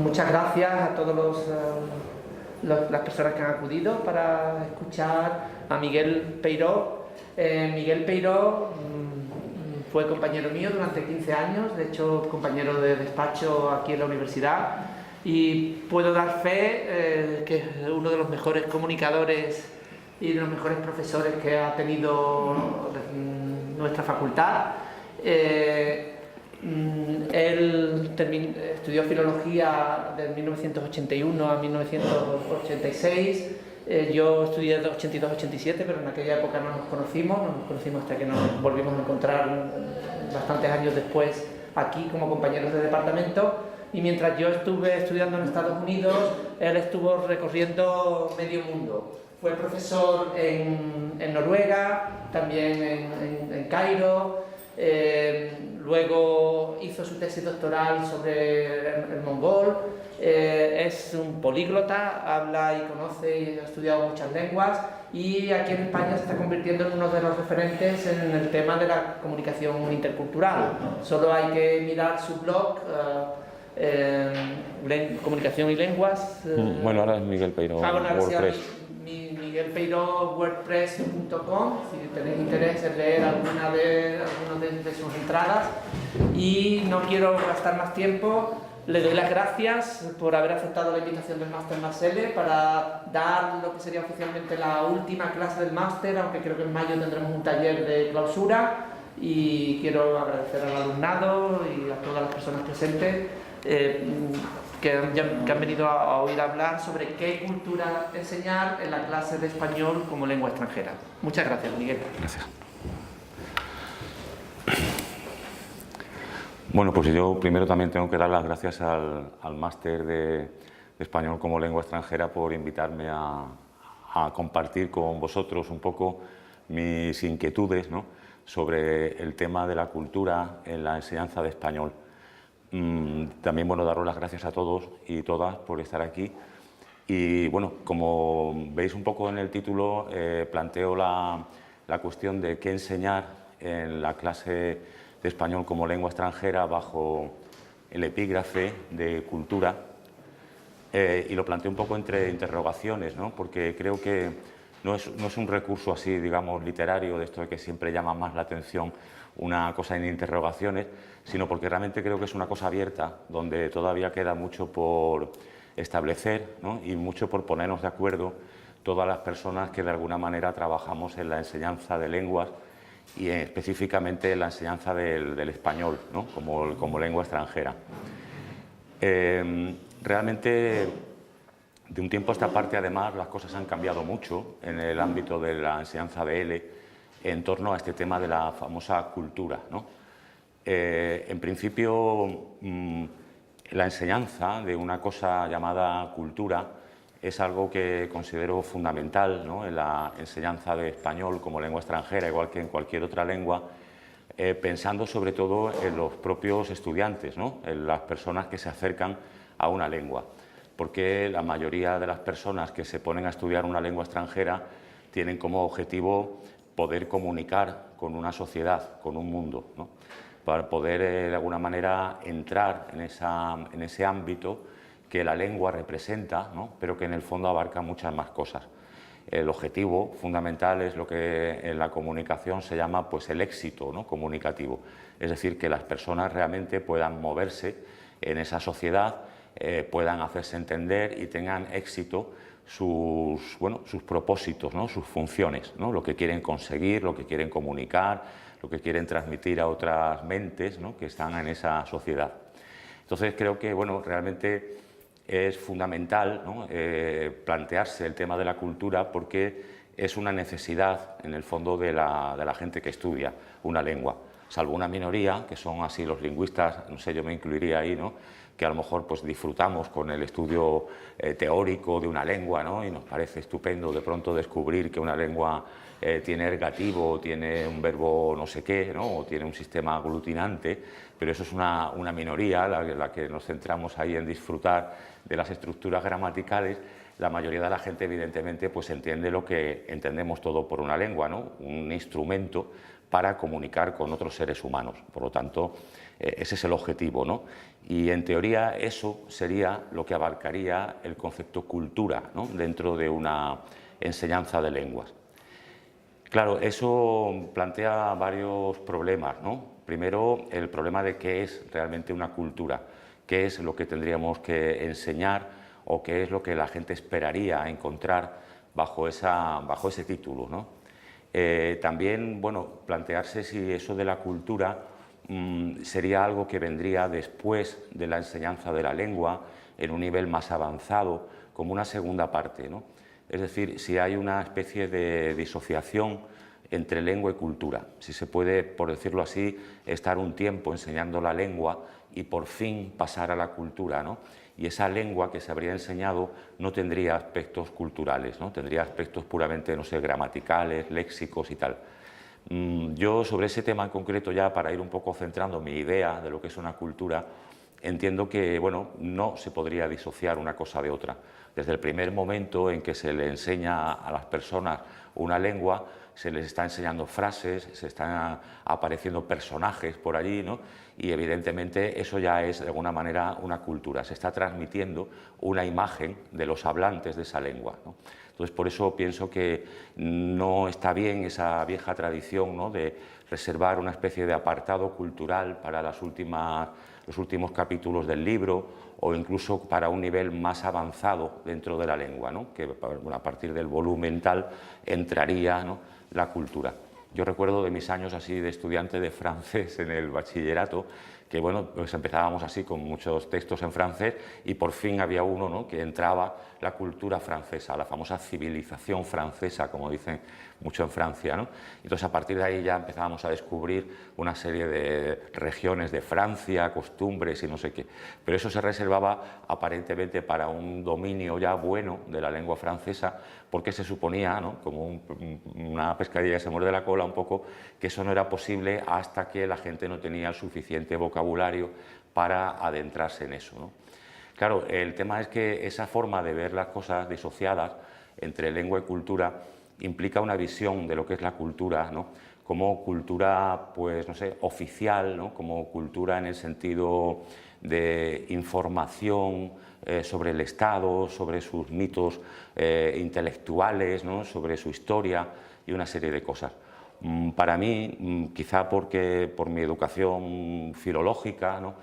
muchas gracias a todos las personas que han acudido para escuchar a Miguel Peiró. Miguel Peiró fue compañero mío durante 15 años, de hecho compañero de despacho aquí en la universidad, y puedo dar fe que es uno de los mejores comunicadores y de los mejores profesores que ha tenido nuestra facultad. Él estudió filología de 1981 a 1986. Yo estudié de 82-87, pero en aquella época no nos conocimos hasta que nos volvimos a encontrar bastantes años después aquí como compañeros de departamento. Y mientras yo estuve estudiando en Estados Unidos, él estuvo recorriendo medio mundo. Fue profesor en Noruega, también en Cairo. Luego hizo su tesis doctoral sobre el mongol. Es un políglota, habla y conoce y ha estudiado muchas lenguas, y aquí en España se está convirtiendo en uno de los referentes en el tema de la comunicación intercultural. Solo hay que mirar su blog, Comunicación y Lenguas. Bueno, ahora es Miguel Peiró, WordPress. Miguel Peiró, wordpress.com, si tenéis interés en leer alguna de sus entradas. Y no quiero gastar más tiempo, le doy las gracias por haber aceptado la invitación del Máster Más L para dar lo que sería oficialmente la última clase del máster, aunque creo que en mayo tendremos un taller de clausura. Y quiero agradecer al alumnado y a todas las personas presentes que han venido a oír hablar sobre qué cultura enseñar en la clase de español como lengua extranjera. Muchas gracias, Miguel. Gracias. Bueno, pues yo primero también tengo que dar las gracias al máster de español como lengua extranjera por invitarme a compartir con vosotros un poco mis inquietudes, ¿no?, sobre el tema de la cultura en la enseñanza de español. También, bueno, daros las gracias a todos y todas por estar aquí. Y, bueno, como veis un poco en el título, planteo la cuestión de qué enseñar en la clase de español como lengua extranjera bajo el epígrafe de cultura. Y lo planteo un poco entre interrogaciones, ¿no?, porque creo que no es un recurso así, digamos, literario, de esto de que siempre llama más la atención una cosa en interrogaciones, sino porque realmente creo que es una cosa abierta, donde todavía queda mucho por establecer, ¿no?, y mucho por ponernos de acuerdo todas las personas que de alguna manera trabajamos en la enseñanza de lenguas y específicamente en la enseñanza del español, ¿no?, como lengua extranjera. Realmente, de un tiempo a esta parte, además, las cosas han cambiado mucho en el ámbito de la enseñanza de L en torno a este tema de la famosa cultura, ¿no? En principio, la enseñanza de una cosa llamada cultura es algo que considero fundamental, ¿no?, en la enseñanza de español como lengua extranjera, igual que en cualquier otra lengua, pensando sobre todo en los propios estudiantes, ¿no?, en las personas que se acercan a una lengua, porque la mayoría de las personas que se ponen a estudiar una lengua extranjera tienen como objetivo poder comunicar con una sociedad, con un mundo, ¿no?, para poder de alguna manera entrar en ese ámbito que la lengua representa, ¿no?, pero que en el fondo abarca muchas más cosas. El objetivo fundamental es lo que en la comunicación se llama, pues, el éxito, ¿no?, comunicativo, es decir, que las personas realmente puedan moverse en esa sociedad, puedan hacerse entender y tengan éxito sus propósitos, ¿no?, sus funciones, ¿no?, lo que quieren conseguir, lo que quieren comunicar, lo que quieren transmitir a otras mentes, ¿no?, que están en esa sociedad. Entonces creo que, bueno, realmente es fundamental, ¿no?, plantearse el tema de la cultura, porque es una necesidad en el fondo de la gente que estudia una lengua, salvo una minoría que son así los lingüistas, no sé, yo me incluiría ahí, ¿no?, que a lo mejor pues disfrutamos con el estudio teórico de una lengua, ¿no?, y nos parece estupendo de pronto descubrir que una lengua tiene ergativo, tiene un verbo no sé qué, ¿no?, o tiene un sistema aglutinante, pero eso es una minoría, la que nos centramos ahí en disfrutar de las estructuras gramaticales. La mayoría de la gente, evidentemente, pues entiende lo que entendemos todo por una lengua, ¿no?, un instrumento para comunicar con otros seres humanos. Por lo tanto, ese es el objetivo, ¿no? Y en teoría eso sería lo que abarcaría el concepto cultura, ¿no?, dentro de una enseñanza de lenguas. Claro, eso plantea varios problemas, ¿no? Primero, el problema de qué es realmente una cultura, qué es lo que tendríamos que enseñar o qué es lo que la gente esperaría encontrar bajo ese título, ¿no? También, bueno, plantearse si eso de la cultura sería algo que vendría después de la enseñanza de la lengua, en un nivel más avanzado, como una segunda parte, ¿no? Es decir, si hay una especie de disociación entre lengua y cultura, si se puede, por decirlo así, estar un tiempo enseñando la lengua y por fin pasar a la cultura, ¿no? Y esa lengua que se habría enseñado no tendría aspectos culturales, ¿no? Tendría aspectos puramente, no sé, gramaticales, léxicos y tal. Yo sobre ese tema en concreto, ya para ir un poco centrando mi idea de lo que es una cultura, entiendo que, bueno, no se podría disociar una cosa de otra. Desde el primer momento en que se le enseña a las personas una lengua, se les está enseñando frases, se están apareciendo personajes por allí, ¿no? Y evidentemente eso ya es de alguna manera una cultura, se está transmitiendo una imagen de los hablantes de esa lengua, ¿no? Entonces, por eso pienso que no está bien esa vieja tradición, ¿no?, de reservar una especie de apartado cultural para los últimos capítulos del libro, o incluso para un nivel más avanzado dentro de la lengua, ¿no?, que a partir del volumen tal entraría, ¿no?, la cultura. Yo recuerdo de mis años así de estudiante de francés en el bachillerato, que bueno, pues empezábamos así con muchos textos en francés y por fin había uno, ¿no?, que entraba la cultura francesa, la famosa civilización francesa, como dicen mucho en Francia, ¿no? Entonces a partir de ahí ya empezábamos a descubrir una serie de regiones de Francia, costumbres y no sé qué, pero eso se reservaba aparentemente para un dominio ya bueno de la lengua francesa, porque se suponía, ¿no?, como una pescadilla que se muerde la cola un poco, que eso no era posible hasta que la gente no tenía el suficiente vocabulario para adentrarse en eso, ¿no? Claro, el tema es que esa forma de ver las cosas disociadas entre lengua y cultura implica una visión de lo que es la cultura, ¿no?, como cultura, pues no sé, oficial, ¿no?, como cultura en el sentido de información sobre el Estado, sobre sus mitos intelectuales, ¿no?, sobre su historia y una serie de cosas. Para mí, quizá porque por mi educación filológica, ¿no?,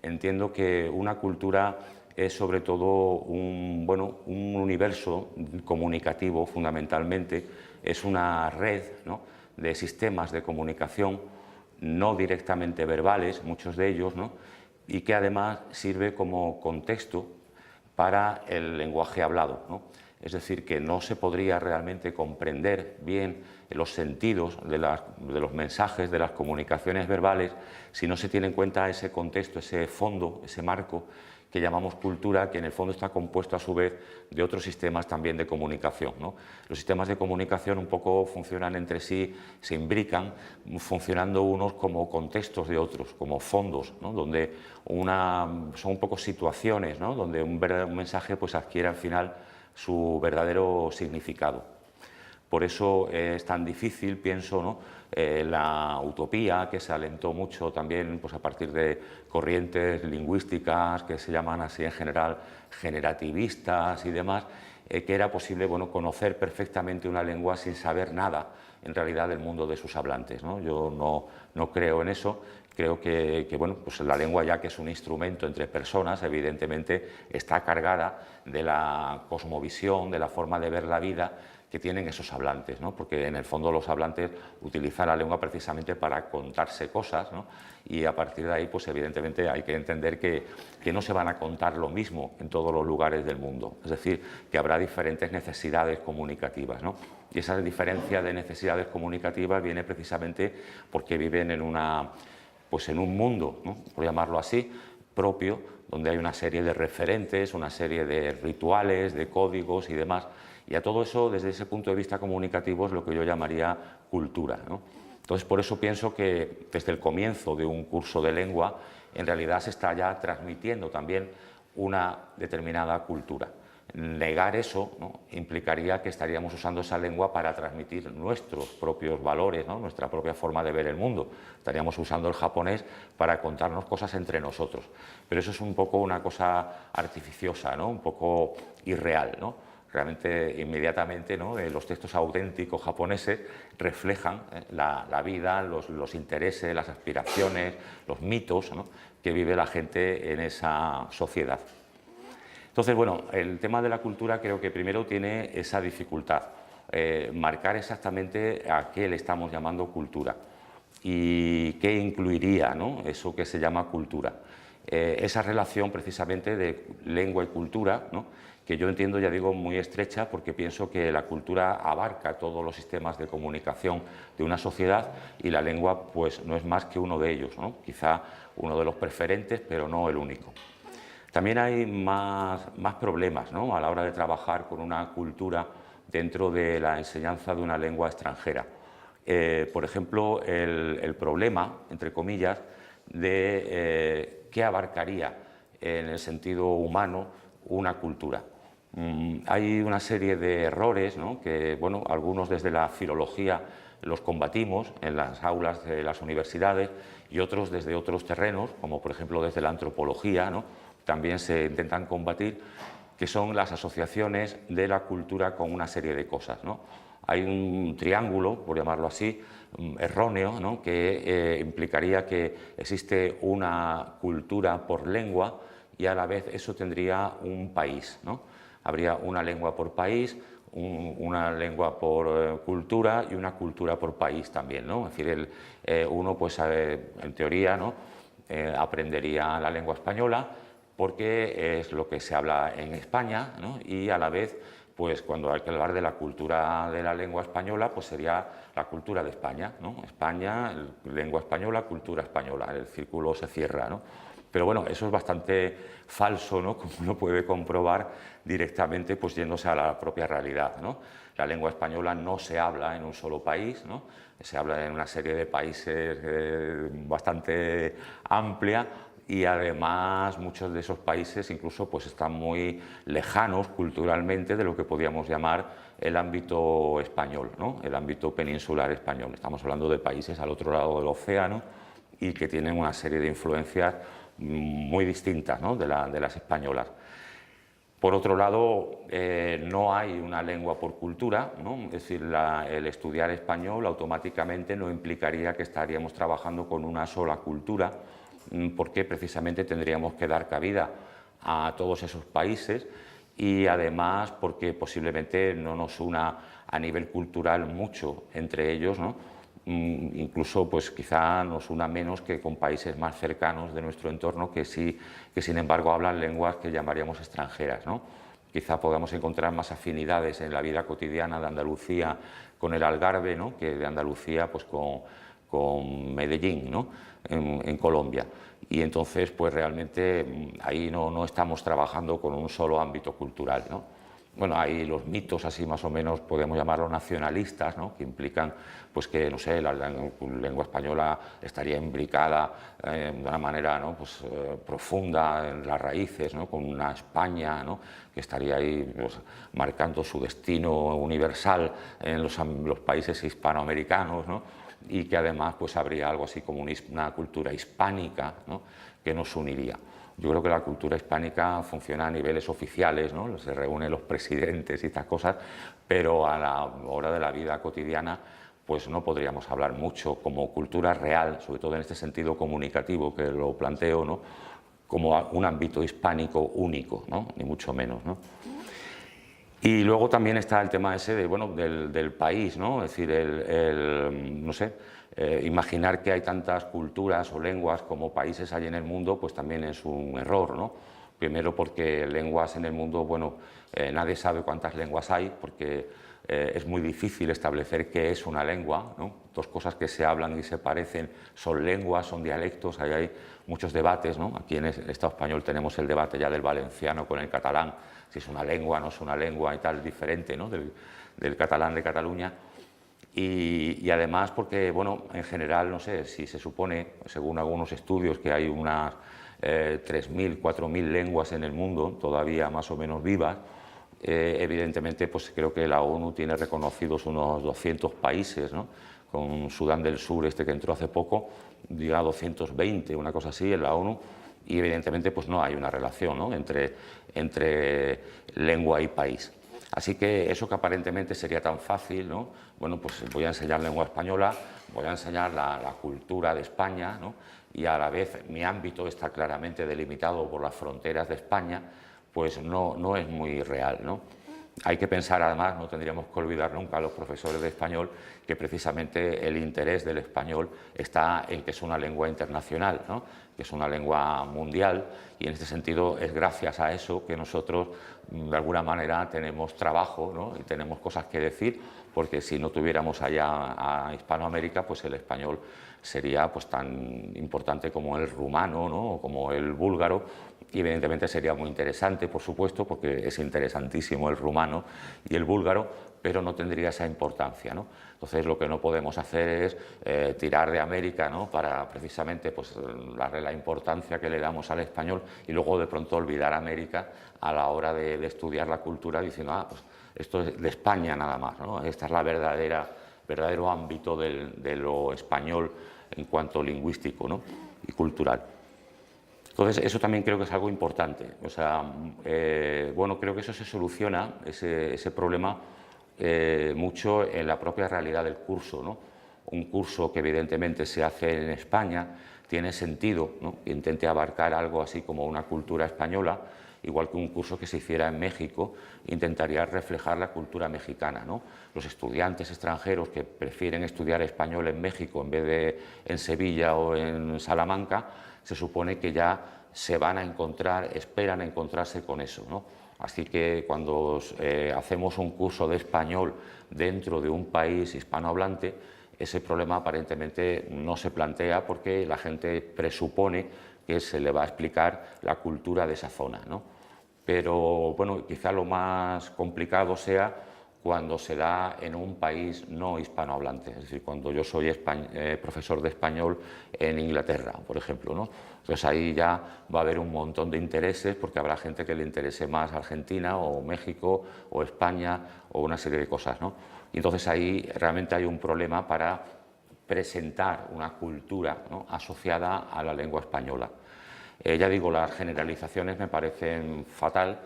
entiendo que una cultura es sobre todo un universo comunicativo, fundamentalmente, es una red, ¿no?, de sistemas de comunicación no directamente verbales, muchos de ellos, ¿no?, y que además sirve como contexto para el lenguaje hablado, ¿no? Es decir, que no se podría realmente comprender bien los sentidos de los mensajes, de las comunicaciones verbales, si no se tiene en cuenta ese contexto, ese fondo, ese marco que llamamos cultura, que en el fondo está compuesto a su vez de otros sistemas también de comunicación, ¿no? Los sistemas de comunicación un poco funcionan entre sí, se imbrican, funcionando unos como contextos de otros, como fondos, ¿no?, donde son un poco situaciones, ¿no?, donde un mensaje pues adquiere al final su verdadero significado. Por eso es tan difícil, pienso, ¿no?, la utopía, que se alentó mucho también pues, a partir de corrientes lingüísticas que se llaman así en general generativistas y demás, que era posible, bueno, conocer perfectamente una lengua sin saber nada en realidad del mundo de sus hablantes, ¿no? Yo no creo en eso. Creo que bueno, pues la lengua, ya que es un instrumento entre personas, evidentemente está cargada de la cosmovisión, de la forma de ver la vida que tienen esos hablantes, ¿no? Porque en el fondo los hablantes utilizan la lengua precisamente para contarse cosas, ¿no? Y a partir de ahí, pues evidentemente hay que entender que no se van a contar lo mismo en todos los lugares del mundo, es decir, que habrá diferentes necesidades comunicativas, ¿no? Y esa diferencia de necesidades comunicativas viene precisamente porque viven en un mundo, ¿no?, por llamarlo así, propio, donde hay una serie de referentes, una serie de rituales, de códigos y demás. Y a todo eso, desde ese punto de vista comunicativo, es lo que yo llamaría cultura, ¿no? Entonces, por eso pienso que desde el comienzo de un curso de lengua, en realidad se está ya transmitiendo también una determinada cultura. negar eso, ¿no?, implicaría que estaríamos usando esa lengua para transmitir nuestros propios valores, ¿no?, nuestra propia forma de ver el mundo. Estaríamos usando el japonés para contarnos cosas entre nosotros. Pero eso es un poco una cosa artificiosa, ¿no?, un poco irreal, ¿no? Realmente, inmediatamente, ¿no?, los textos auténticos japoneses reflejan la vida, los intereses, las aspiraciones, los mitos, ¿no?, que vive la gente en esa sociedad. Entonces, bueno, el tema de la cultura creo que primero tiene esa dificultad, marcar exactamente a qué le estamos llamando cultura y qué incluiría, ¿no?, eso que se llama cultura. Esa relación precisamente de lengua y cultura, ¿no?, que yo entiendo, ya digo, muy estrecha, porque pienso que la cultura abarca todos los sistemas de comunicación de una sociedad y la lengua pues no es más que uno de ellos, ¿no?, quizá uno de los preferentes, pero no el único. También hay más problemas, ¿no?, a la hora de trabajar con una cultura dentro de la enseñanza de una lengua extranjera. Por ejemplo, el problema, entre comillas, de qué abarcaría en el sentido humano una cultura. Hay una serie de errores, ¿no?, que, bueno, algunos desde la filología los combatimos en las aulas de las universidades y otros desde otros terrenos, como por ejemplo desde la antropología, ¿no?, también se intentan combatir, que son las asociaciones de la cultura con una serie de cosas, ¿no? Hay un triángulo, por llamarlo así, erróneo, ¿no?, que implicaría que existe una cultura por lengua y a la vez eso tendría un país, ¿no? Habría una lengua por país, una lengua por cultura y una cultura por país también, ¿no? Es decir, uno, pues, en teoría, ¿no?, aprendería la lengua española porque es lo que se habla en España, ¿no?, y a la vez, pues cuando hay que hablar de la cultura de la lengua española, pues sería la cultura de España, ¿no? España, lengua española, cultura española, el círculo se cierra, ¿no? Pero bueno, eso es bastante falso, ¿no?, como uno puede comprobar directamente, pues yéndose a la propia realidad, ¿no? La lengua española no se habla en un solo país, ¿no?, se habla en una serie de países bastante amplia. Y además muchos de esos países incluso pues están muy lejanos culturalmente de lo que podríamos llamar el ámbito español, ¿no?, el ámbito peninsular español. Estamos hablando de países al otro lado del océano y que tienen una serie de influencias muy distintas, ¿no?, de las españolas. Por otro lado, no hay una lengua por cultura, ¿no? Es decir, el estudiar español automáticamente no implicaría que estaríamos trabajando con una sola cultura, porque precisamente tendríamos que dar cabida a todos esos países y además porque posiblemente no nos una a nivel cultural mucho entre ellos, ¿no? Incluso pues quizá nos una menos que con países más cercanos de nuestro entorno que sí, que sin embargo hablan lenguas que llamaríamos extranjeras, ¿no? Quizá podamos encontrar más afinidades en la vida cotidiana de Andalucía con el Algarve, ¿no?, que de Andalucía pues con Medellín, ¿no?, en Colombia. Y entonces pues realmente ahí no estamos trabajando con un solo ámbito cultural, ¿no? Bueno, hay los mitos así más o menos, podemos llamarlos nacionalistas, ¿no?, que implican pues que, no sé, la lengua española estaría imbricada de una manera, ¿no?, pues, profunda en las raíces, ¿no?, con una España, ¿no?, que estaría ahí pues, marcando su destino universal en los países hispanoamericanos, ¿no?, y que además pues habría algo así como una cultura hispánica, ¿no?, que nos uniría. Yo creo que la cultura hispánica funciona a niveles oficiales, ¿no?, se reúnen los presidentes y estas cosas, pero a la hora de la vida cotidiana pues no podríamos hablar mucho como cultura real, sobre todo en este sentido comunicativo que lo planteo, ¿no?, como un ámbito hispánico único, ¿no?, ni mucho menos, ¿no? Y luego también está el tema ese de, bueno, del país, ¿no? Es decir, no sé, imaginar que hay tantas culturas o lenguas como países hay en el mundo, pues también es un error, ¿no? Primero porque lenguas en el mundo, bueno, nadie sabe cuántas lenguas hay, porque es muy difícil establecer qué es una lengua, ¿no? Dos cosas que se hablan y se parecen son lenguas, son dialectos, ahí hay muchos debates, ¿no? Aquí en el Estado español tenemos el debate ya del valenciano con el catalán, si es una lengua, no es una lengua y tal, diferente, ¿no?, del catalán de Cataluña. Y además porque, bueno, en general, no sé, si se supone, según algunos estudios, que hay unas 3.000, 4.000 lenguas en el mundo, todavía más o menos vivas, evidentemente, pues creo que la ONU tiene reconocidos unos 200 países, ¿no? Con Sudán del Sur, que entró hace poco, diga 220, una cosa así, en la ONU, y evidentemente pues no hay una relación, ¿no? entre lengua y país. Así que eso que aparentemente sería tan fácil, ¿no? Bueno, pues voy a enseñar lengua española, voy a enseñar la cultura de España, ¿no? Y a la vez mi ámbito está claramente delimitado por las fronteras de España, pues no es muy real, ¿no? Hay que pensar, además, no tendríamos que olvidar nunca a los profesores de español que precisamente el interés del español está en que es una lengua internacional, ¿no? Que es una lengua mundial, y en este sentido es gracias a eso que nosotros de alguna manera tenemos trabajo, ¿no? Y tenemos cosas que decir, porque si no tuviéramos allá a Hispanoamérica, pues el español sería pues tan importante como el rumano, ¿no? O como el búlgaro, y evidentemente sería muy interesante, por supuesto, porque es interesantísimo el rumano y el búlgaro, pero no tendría esa importancia, ¿no? Entonces lo que no podemos hacer es tirar de América, ¿no? Para precisamente pues, darle la importancia que le damos al español y luego de pronto olvidar América a la hora de estudiar la cultura diciendo, ah, pues esto es de España nada más, ¿no? Esta es la verdadero ámbito de lo español en cuanto lingüístico, ¿no? Y cultural. Entonces, eso también creo que es algo importante. O sea, bueno, creo que eso se soluciona, ese problema, mucho en la propia realidad del curso, ¿no? Un curso que evidentemente se hace en España tiene sentido, ¿no? Que intente abarcar algo así como una cultura española, igual que un curso que se hiciera en México intentaría reflejar la cultura mexicana, ¿no? Los estudiantes extranjeros que prefieren estudiar español en México en vez de en Sevilla o en Salamanca, se supone que ya se van a encontrar, esperan encontrarse con eso, ¿no? Así que cuando hacemos un curso de español dentro de un país hispanohablante, ese problema aparentemente no se plantea porque la gente presupone que se le va a explicar la cultura de esa zona, ¿no? Pero bueno, quizá lo más complicado sea cuando se da en un país no hispanohablante, es decir, cuando yo soy profesor de español en Inglaterra, por ejemplo, ¿no? Entonces ahí ya va a haber un montón de intereses porque habrá gente que le interese más Argentina o México o España o una serie de cosas, ¿no? Y entonces ahí realmente hay un problema para presentar una cultura, ¿no? Asociada a la lengua española. Ya digo, las generalizaciones me parecen fatal.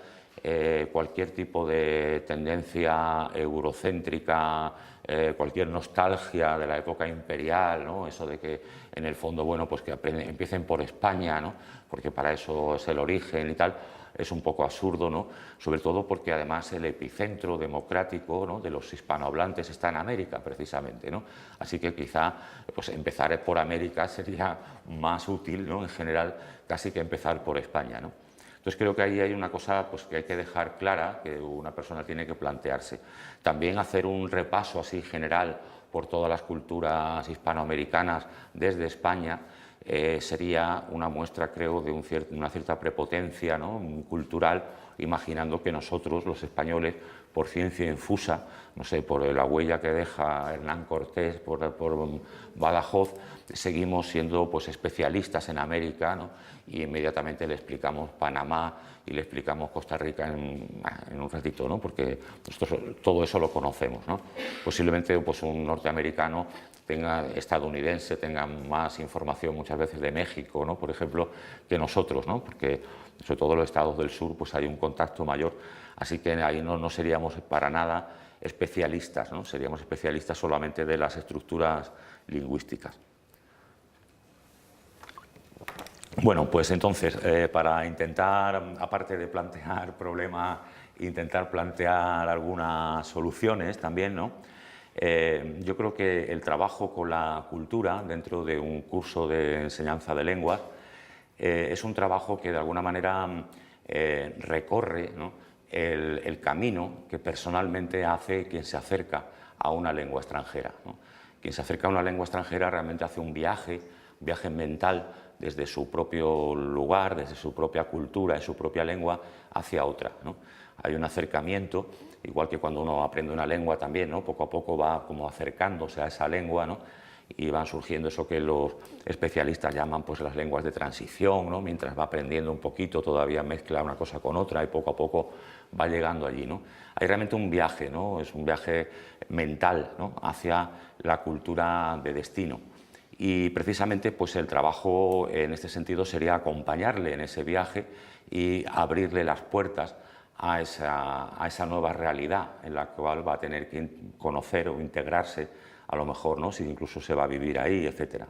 Cualquier tipo de tendencia eurocéntrica, cualquier nostalgia de la época imperial, ¿no? Eso de que en el fondo, bueno, pues que empiecen por España, ¿no? Porque para eso es el origen y tal, es un poco absurdo, ¿no? Sobre todo porque además el epicentro democrático, ¿no? De los hispanohablantes está en América, precisamente, ¿no? Así que quizá pues empezar por América sería más útil, ¿no? En general, casi que empezar por España, ¿no? Entonces creo que ahí hay una cosa pues, que hay que dejar clara, que una persona tiene que plantearse. También hacer un repaso así general por todas las culturas hispanoamericanas desde España sería una muestra, creo, de una cierta prepotencia, ¿no? Cultural, imaginando que nosotros, los españoles, por ciencia infusa, no sé, por la huella que deja Hernán Cortés, por Badajoz, seguimos siendo pues, especialistas en América, ¿no? Y inmediatamente le explicamos Panamá y le explicamos Costa Rica en un ratito, ¿no? Porque nosotros todo eso lo conocemos, ¿no? Posiblemente pues, un norteamericano estadounidense tenga más información muchas veces de México, ¿no? Por ejemplo, que nosotros, ¿no? Porque sobre todo los estados del sur pues hay un contacto mayor, así que ahí no seríamos para nada especialistas, ¿no? Seríamos especialistas solamente de las estructuras lingüísticas. Bueno, pues entonces, para intentar, aparte de plantear problemas, intentar plantear algunas soluciones también, ¿no? Yo creo que el trabajo con la cultura dentro de un curso de enseñanza de lenguas es un trabajo que de alguna manera recorre, ¿no? el camino que personalmente hace quien se acerca a una lengua extranjera, ¿no? Quien se acerca a una lengua extranjera realmente hace un viaje mental desde su propio lugar, desde su propia cultura, de su propia lengua, hacia otra, ¿no? Hay un acercamiento, igual que cuando uno aprende una lengua también, ¿no? Poco a poco va como acercándose a esa lengua, ¿no? y van surgiendo eso que los especialistas llaman pues las lenguas de transición, ¿no? Mientras va aprendiendo un poquito, todavía mezcla una cosa con otra y poco a poco va llegando allí, ¿no? Hay realmente un viaje, ¿no? Es un viaje mental, ¿no? Hacia la cultura de destino. Y precisamente pues el trabajo en este sentido sería acompañarle en ese viaje y abrirle las puertas a esa nueva realidad en la cual va a tener que conocer o integrarse, a lo mejor, ¿no? Si incluso se va a vivir ahí, etc.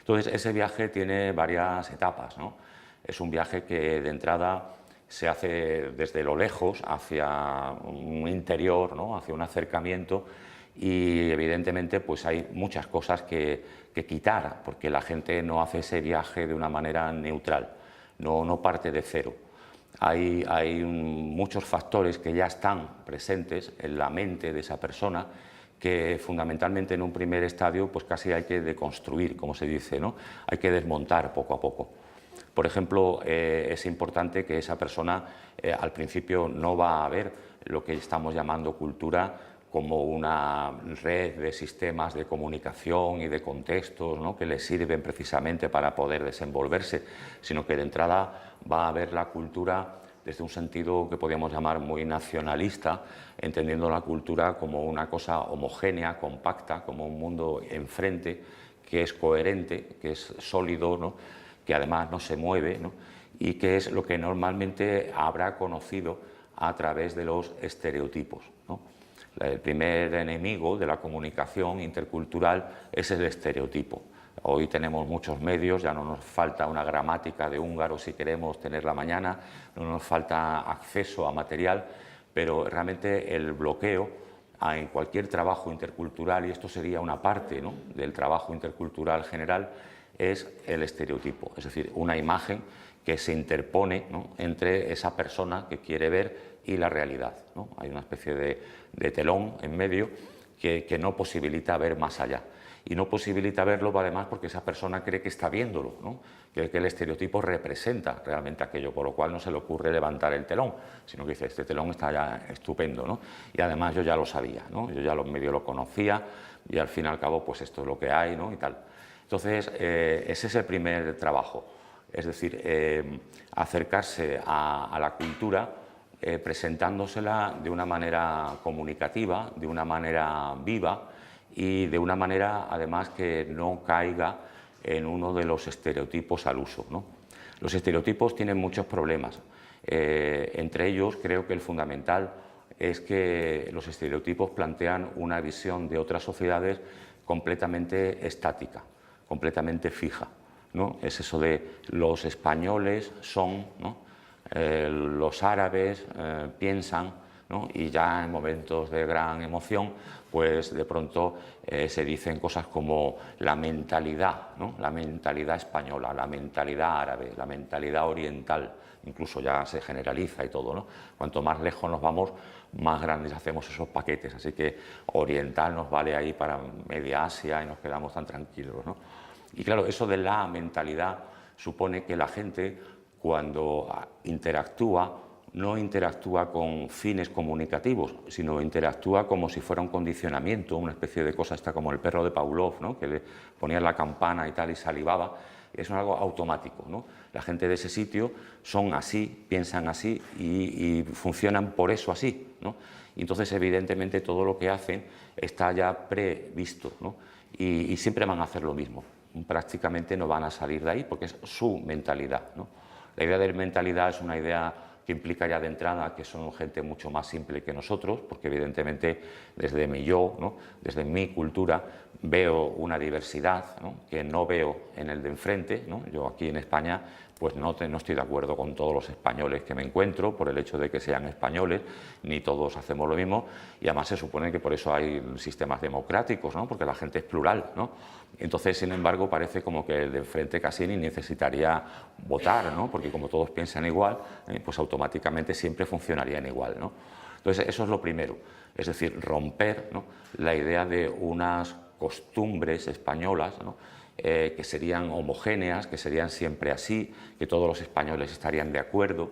Entonces, ese viaje tiene varias etapas, ¿no? Es un viaje que de entrada se hace desde lo lejos hacia un interior, ¿no? Hacia un acercamiento, y evidentemente pues hay muchas cosas que quitar, porque la gente no hace ese viaje de una manera neutral, no parte de cero. Hay muchos factores que ya están presentes en la mente de esa persona que fundamentalmente en un primer estadio pues casi hay que deconstruir, como se dice, ¿no? Hay que desmontar poco a poco. Por ejemplo, es importante que esa persona al principio no va a ver lo que estamos llamando cultura como una red de sistemas de comunicación y de contextos, ¿no? Que le sirven precisamente para poder desenvolverse, sino que de entrada va a ver la cultura desde un sentido que podríamos llamar muy nacionalista, entendiendo la cultura como una cosa homogénea, compacta, como un mundo enfrente, que es coherente, que es sólido, ¿no? Que además no se mueve, ¿no? Y que es lo que normalmente habrá conocido a través de los estereotipos, ¿no? El primer enemigo de la comunicación intercultural es el estereotipo. Hoy tenemos muchos medios, ya no nos falta una gramática de húngaro si queremos tenerla mañana, no nos falta acceso a material, pero realmente el bloqueo en cualquier trabajo intercultural, y esto sería una parte, ¿no?, del trabajo intercultural general, es el estereotipo, es decir, una imagen que se interpone, ¿no?, entre esa persona que quiere ver y la realidad, ¿no? Hay una especie de telón en medio que no posibilita ver más allá. Y no posibilita verlo además porque esa persona cree que está viéndolo, ¿no? Cree que el estereotipo representa realmente aquello, por lo cual no se le ocurre levantar el telón, sino que dice, este telón está ya estupendo, ¿no? Y además yo ya lo sabía, ¿no? Yo ya medio lo conocía y al fin y al cabo pues esto es lo que hay, ¿no? Y tal. Entonces, ese es el primer trabajo, es decir, acercarse a la cultura presentándosela de una manera comunicativa, de una manera viva y de una manera además que no caiga en uno de los estereotipos al uso, ¿no? Los estereotipos tienen muchos problemas, entre ellos creo que el fundamental es que los estereotipos plantean una visión de otras sociedades completamente estática, completamente fija, ¿no? Es eso de los españoles son, ¿no? Los árabes piensan, ¿no? Y ya en momentos de gran emoción, pues de pronto se dicen cosas como la mentalidad, ¿no? La mentalidad española, la mentalidad árabe, la mentalidad oriental, incluso ya se generaliza y todo, ¿no? Cuanto más lejos nos vamos, más grandes hacemos esos paquetes, así que oriental nos vale ahí para media Asia y nos quedamos tan tranquilos, ¿no? Y claro, eso de la mentalidad supone que la gente, cuando interactúa, no interactúa con fines comunicativos, sino interactúa como si fuera un condicionamiento, una especie de cosa esta como el perro de Pavlov, ¿no?, que le ponían la campana y tal y salivaba. Es algo automático, ¿no? La gente de ese sitio son así, piensan así y funcionan por eso así, ¿no? Y entonces, evidentemente, todo lo que hacen está ya previsto, ¿no? Y siempre van a hacer lo mismo. Prácticamente no van a salir de ahí porque es su mentalidad, ¿no? La idea de mentalidad es una idea que implica ya de entrada que son gente mucho más simple que nosotros, porque evidentemente desde mi yo, ¿no?, desde mi cultura, veo una diversidad, ¿no?, que no veo en el de enfrente, ¿no? Yo aquí en España pues no estoy de acuerdo con todos los españoles que me encuentro por el hecho de que sean españoles, ni todos hacemos lo mismo, y además se supone que por eso hay sistemas democráticos, ¿no?, porque la gente es plural, ¿no? Entonces, sin embargo, parece como que el de enfrente casi ni necesitaría votar, ¿no?, porque como todos piensan igual, pues automáticamente siempre funcionarían igual, ¿no? Entonces, eso es lo primero, es decir, romper, ¿no?, la idea de unas costumbres españolas, ¿no?, que serían homogéneas, que serían siempre así, que todos los españoles estarían de acuerdo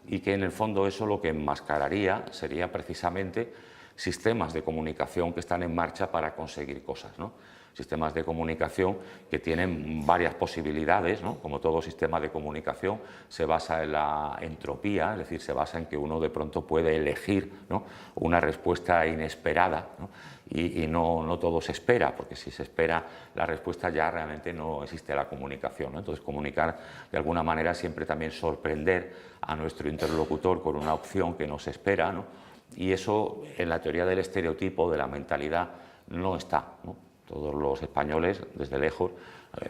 y que en el fondo eso lo que enmascararía sería precisamente sistemas de comunicación que están en marcha para conseguir cosas, ¿no? sistemas de comunicación que tienen varias posibilidades, ¿no? Como todo sistema de comunicación se basa en la entropía, es decir, se basa en que uno de pronto puede elegir, ¿no?, una respuesta inesperada, ¿no? Y no todo se espera, porque si se espera la respuesta ya realmente no existe la comunicación, ¿no? Entonces, comunicar de alguna manera siempre también sorprender a nuestro interlocutor con una opción que no se espera, ¿no? Y eso en la teoría del estereotipo, de la mentalidad, no está, ¿no? Todos los españoles, desde lejos,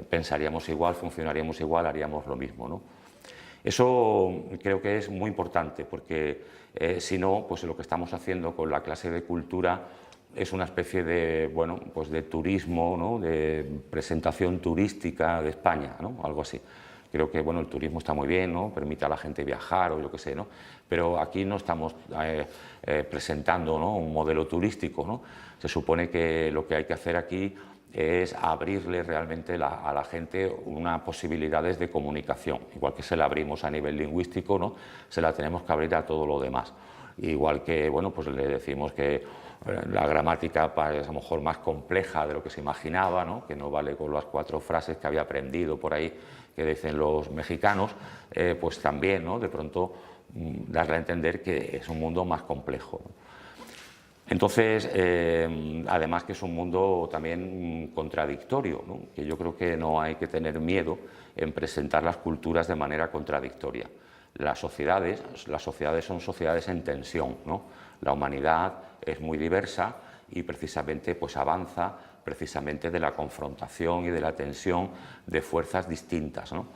pensaríamos igual, funcionaríamos igual, haríamos lo mismo, ¿no? Eso creo que es muy importante, porque si no, pues lo que estamos haciendo con la clase de cultura es una especie de, bueno, pues de turismo, ¿no?, de presentación turística de España, ¿no?, algo así. Creo que, bueno, el turismo está muy bien, ¿no?, permite a la gente viajar o yo qué sé, ¿no?, pero aquí no estamos presentando, ¿no?, un modelo turístico, ¿no? Se supone que lo que hay que hacer aquí es abrirle realmente a la gente unas posibilidades de comunicación, igual que se la abrimos a nivel lingüístico, ¿no?, se la tenemos que abrir a todo lo demás. Igual que, bueno, pues le decimos que la gramática es a lo mejor más compleja de lo que se imaginaba, ¿no?, que no vale con las 4 frases que había aprendido por ahí que dicen los mexicanos, pues también, ¿no?, de pronto darle a entender que es un mundo más complejo, ¿no? Entonces, además que es un mundo también contradictorio, ¿no?, que yo creo que no hay que tener miedo en presentar las culturas de manera contradictoria. Las sociedades son sociedades en tensión, ¿no? La humanidad es muy diversa y precisamente pues avanza precisamente de la confrontación y de la tensión de fuerzas distintas, ¿no?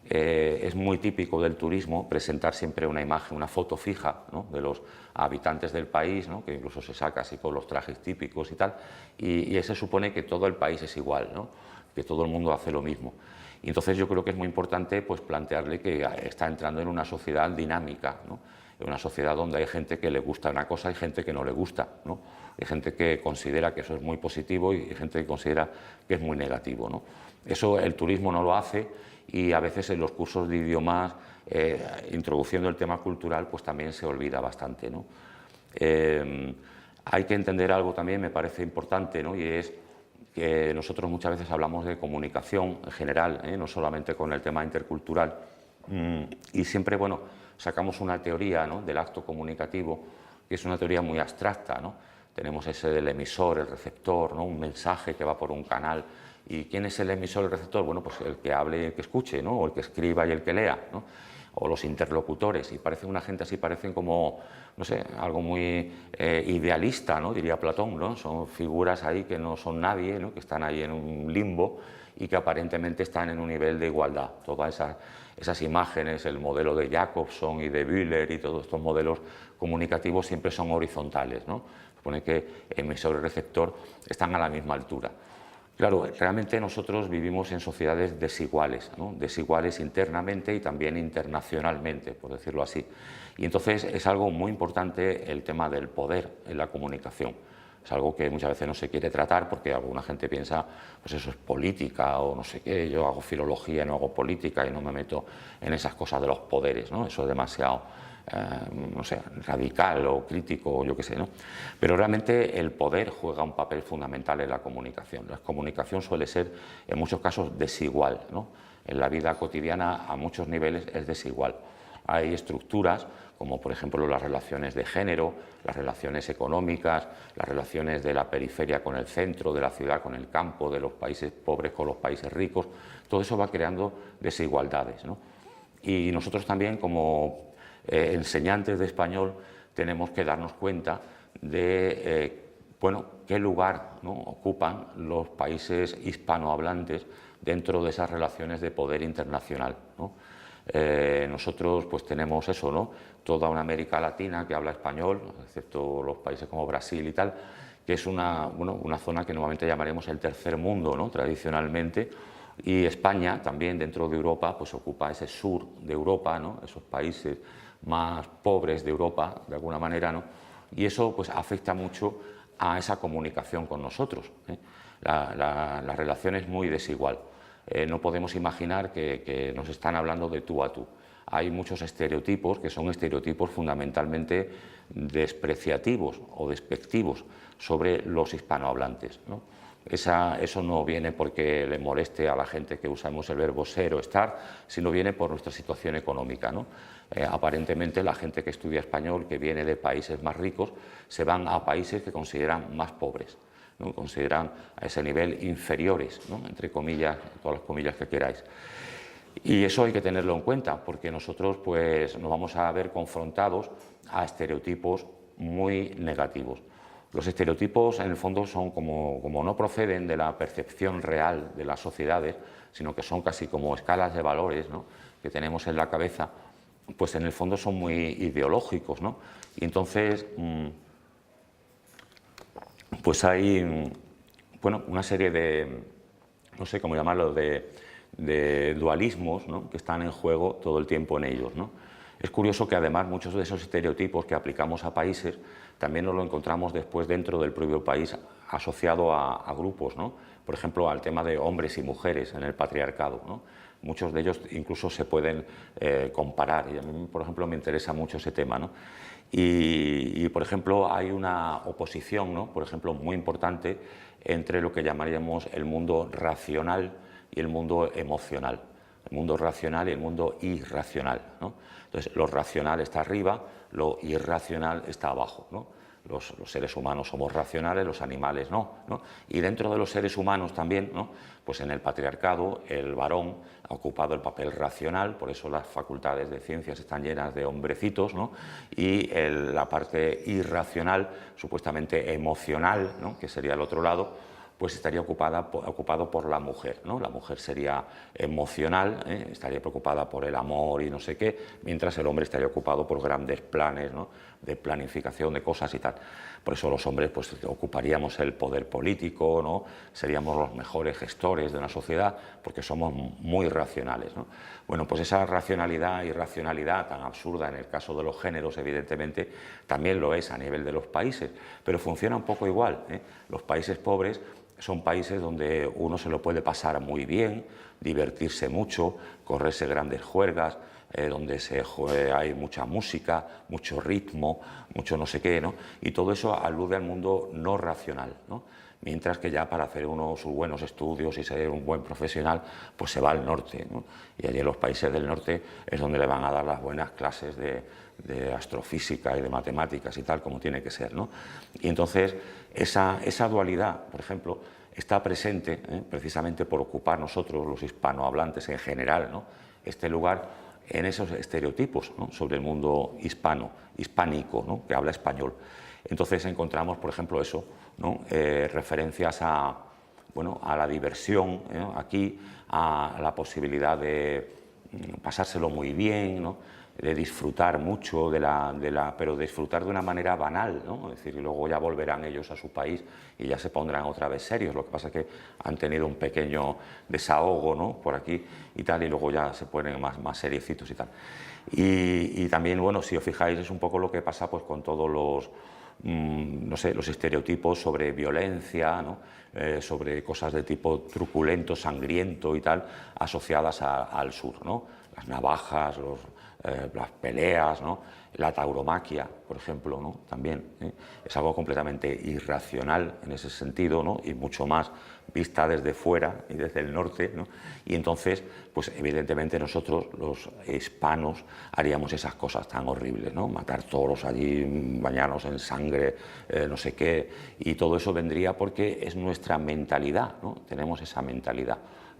Es muy típico del turismo presentar siempre una imagen, una foto fija, ¿no?, de los habitantes del país, ¿no?, que incluso se saca así con los trajes típicos y tal, y se supone que todo el país es igual, ¿no?, que todo el mundo hace lo mismo. Y entonces yo creo que es muy importante pues plantearle que está entrando en una sociedad dinámica, ¿no?, en una sociedad donde hay gente que le gusta una cosa y gente que no le gusta, ¿no? Hay gente que considera que eso es muy positivo y gente que considera que es muy negativo, ¿no? Eso el turismo no lo hace, y a veces en los cursos de idiomas, introduciendo el tema cultural, pues también se olvida bastante, ¿no? Hay que entender algo también, me parece importante, ¿no?, y es que nosotros muchas veces hablamos de comunicación en general, no solamente con el tema intercultural, y siempre, bueno, sacamos una teoría, ¿no?, del acto comunicativo, que es una teoría muy abstracta, ¿no? Tenemos ese del emisor, el receptor, ¿no?, un mensaje que va por un canal. ¿Y quién es el emisor y el receptor? Bueno, pues el que hable y el que escuche, ¿no?, o el que escriba y el que lea, ¿no?, o los interlocutores. Y parece una gente así, parecen como, no sé, algo muy idealista, ¿no?, diría Platón, ¿no? Son figuras ahí que no son nadie, ¿no?, que están ahí en un limbo y que aparentemente están en un nivel de igualdad. Todas esas imágenes, el modelo de Jacobson y de Bühler y todos estos modelos comunicativos siempre son horizontales, ¿no? Supone que emisor y receptor están a la misma altura. Claro, realmente nosotros vivimos en sociedades desiguales, ¿no?, desiguales internamente y también internacionalmente, por decirlo así. Y entonces es algo muy importante el tema del poder en la comunicación. Es algo que muchas veces no se quiere tratar porque alguna gente piensa, pues eso es política o no sé qué, yo hago filología y no hago política y no me meto en esas cosas de los poderes, ¿no? Eso es demasiado, no sé, radical o crítico o yo qué sé, ¿no? Pero realmente el poder juega un papel fundamental en la comunicación. La comunicación suele ser en muchos casos desigual, ¿no? En la vida cotidiana a muchos niveles es desigual. Hay estructuras como por ejemplo las relaciones de género, las relaciones económicas, las relaciones de la periferia con el centro, de la ciudad con el campo, de los países pobres con los países ricos. Todo eso va creando desigualdades, ¿no? Y nosotros también como enseñantes de español tenemos que darnos cuenta de bueno, qué lugar, ¿no?, ocupan los países hispanohablantes dentro de esas relaciones de poder internacional, ¿no? Nosotros pues tenemos eso, ¿no?, toda una América Latina que habla español, excepto los países como Brasil y tal, que es una zona que normalmente llamaremos el tercer mundo, ¿no?, tradicionalmente, y España también dentro de Europa pues ocupa ese sur de Europa, ¿no?, esos países más pobres de Europa de alguna manera, ¿no?, y eso pues afecta mucho a esa comunicación con nosotros, ¿eh? La relación es muy desigual. No podemos imaginar que nos están hablando de tú a tú. Hay muchos estereotipos que son estereotipos fundamentalmente despreciativos o despectivos sobre los hispanohablantes, ¿no? Eso no viene porque le moleste a la gente que usamos el verbo ser o estar, sino viene por nuestra situación económica, ¿no? Aparentemente la gente que estudia español, que viene de países más ricos, se van a países que consideran más pobres, ¿no? Consideran a ese nivel inferiores, ¿no? Entre comillas, todas las comillas que queráis. Y eso hay que tenerlo en cuenta, porque nosotros pues, nos vamos a ver confrontados a estereotipos muy negativos. Los estereotipos, en el fondo, son como no proceden de la percepción real de las sociedades, sino que son casi como escalas de valores, ¿no?, que tenemos en la cabeza, pues en el fondo son muy ideológicos, ¿no? Y entonces, pues hay, bueno, una serie de, no sé cómo llamarlo, de dualismos, ¿no?, que están en juego todo el tiempo en ellos, ¿no? Es curioso que además muchos de esos estereotipos que aplicamos a países también nos lo encontramos después dentro del propio país asociado a grupos, ¿no? Por ejemplo, al tema de hombres y mujeres en el patriarcado, ¿no? Muchos de ellos incluso se pueden comparar, y a mí, por ejemplo, me interesa mucho ese tema, ¿no? Y, por ejemplo, hay una oposición, ¿no?, por ejemplo, muy importante entre lo que llamaríamos el mundo racional y el mundo emocional, el mundo racional y el mundo irracional, ¿no? Entonces, lo racional está arriba, lo irracional está abajo, ¿no? Los seres humanos somos racionales, los animales no, ¿no? Y dentro de los seres humanos también, ¿no?, pues en el patriarcado el varón ha ocupado el papel racional, por eso las facultades de ciencias están llenas de hombrecitos, ¿no? Y la parte irracional, supuestamente emocional, ¿no?, que sería el otro lado, pues estaría ocupado por la mujer, ¿no? La mujer sería emocional, estaría preocupada por el amor y no sé qué, mientras el hombre estaría ocupado por grandes planes, ¿no?, de planificación de cosas y tal. Por eso los hombres pues ocuparíamos el poder político, ¿no?, seríamos los mejores gestores de una sociedad porque somos muy racionales, ¿no? Bueno, pues esa racionalidad y irracionalidad tan absurda en el caso de los géneros, evidentemente, también lo es a nivel de los países, pero funciona un poco igual, ¿eh? Los países pobres son países donde uno se lo puede pasar muy bien, divertirse mucho, correrse grandes juergas, donde hay mucha música, mucho ritmo, mucho no sé qué, ¿no? Y todo eso alude al mundo no racional, ¿no? Mientras que ya para hacer uno sus buenos estudios y ser un buen profesional, pues se va al norte, ¿no? Y allí en los países del norte es donde le van a dar las buenas clases de astrofísica y de matemáticas y tal, como tiene que ser, ¿no? Y entonces esa dualidad, por ejemplo, está presente precisamente por ocupar nosotros, los hispanohablantes en general, ¿no?, este lugar en esos estereotipos, ¿no?, sobre el mundo hispánico, ¿no?, que habla español. Entonces encontramos, por ejemplo, eso, ¿no?, referencias a, bueno, a la diversión, aquí, a la posibilidad de pasárselo muy bien, ¿no?, de disfrutar mucho, pero disfrutar de una manera banal, ¿no? Es decir, y luego ya volverán ellos a su país y ya se pondrán otra vez serios. Lo que pasa es que han tenido un pequeño desahogo, ¿no?, por aquí y tal, y luego ya se ponen más seriecitos y tal. Y también, bueno, si os fijáis, es un poco lo que pasa pues con todos los, no sé, los estereotipos sobre violencia, ¿no?, sobre cosas de tipo truculento, sangriento y tal, asociadas al sur, ¿no? Las navajas, las peleas, ¿no?, la tauromaquia, por ejemplo, ¿no?, también, es algo completamente irracional en ese sentido, ¿no?, y mucho más vista desde fuera y desde el norte, ¿no? Y entonces, pues evidentemente nosotros, los hispanos, haríamos esas cosas tan horribles, ¿no?, matar toros allí, bañarnos en sangre, no sé qué, y todo eso vendría porque es nuestra mentalidad, ¿no? Tenemos esa mentalidad,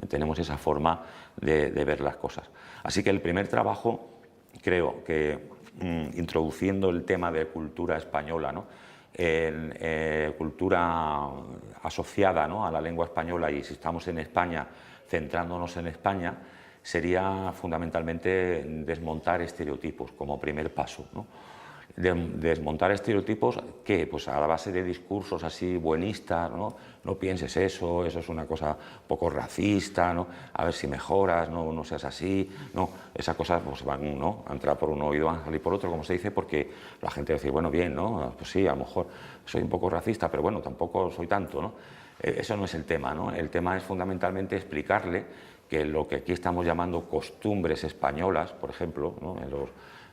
tenemos esa forma de ver las cosas. Así que el primer trabajo, creo que introduciendo el tema de cultura española, ¿no?, cultura asociada, ¿no?, a la lengua española, y si estamos en España, centrándonos en España, sería fundamentalmente desmontar estereotipos como primer paso, ¿no? Desmontar estereotipos que, pues a la base de discursos así buenistas, ¿no?, no pienses eso es una cosa poco racista, ¿no?, a ver si mejoras, no seas así, no, esas cosas pues van, ¿no?, a entrar por un oído, van a salir por otro, como se dice, porque la gente va a decir, bueno, bien, ¿no?, pues sí, a lo mejor soy un poco racista, pero bueno, tampoco soy tanto, ¿no? Eso no es el tema, ¿no? El tema es fundamentalmente explicarle que lo que aquí estamos llamando costumbres españolas, por ejemplo, ¿no?,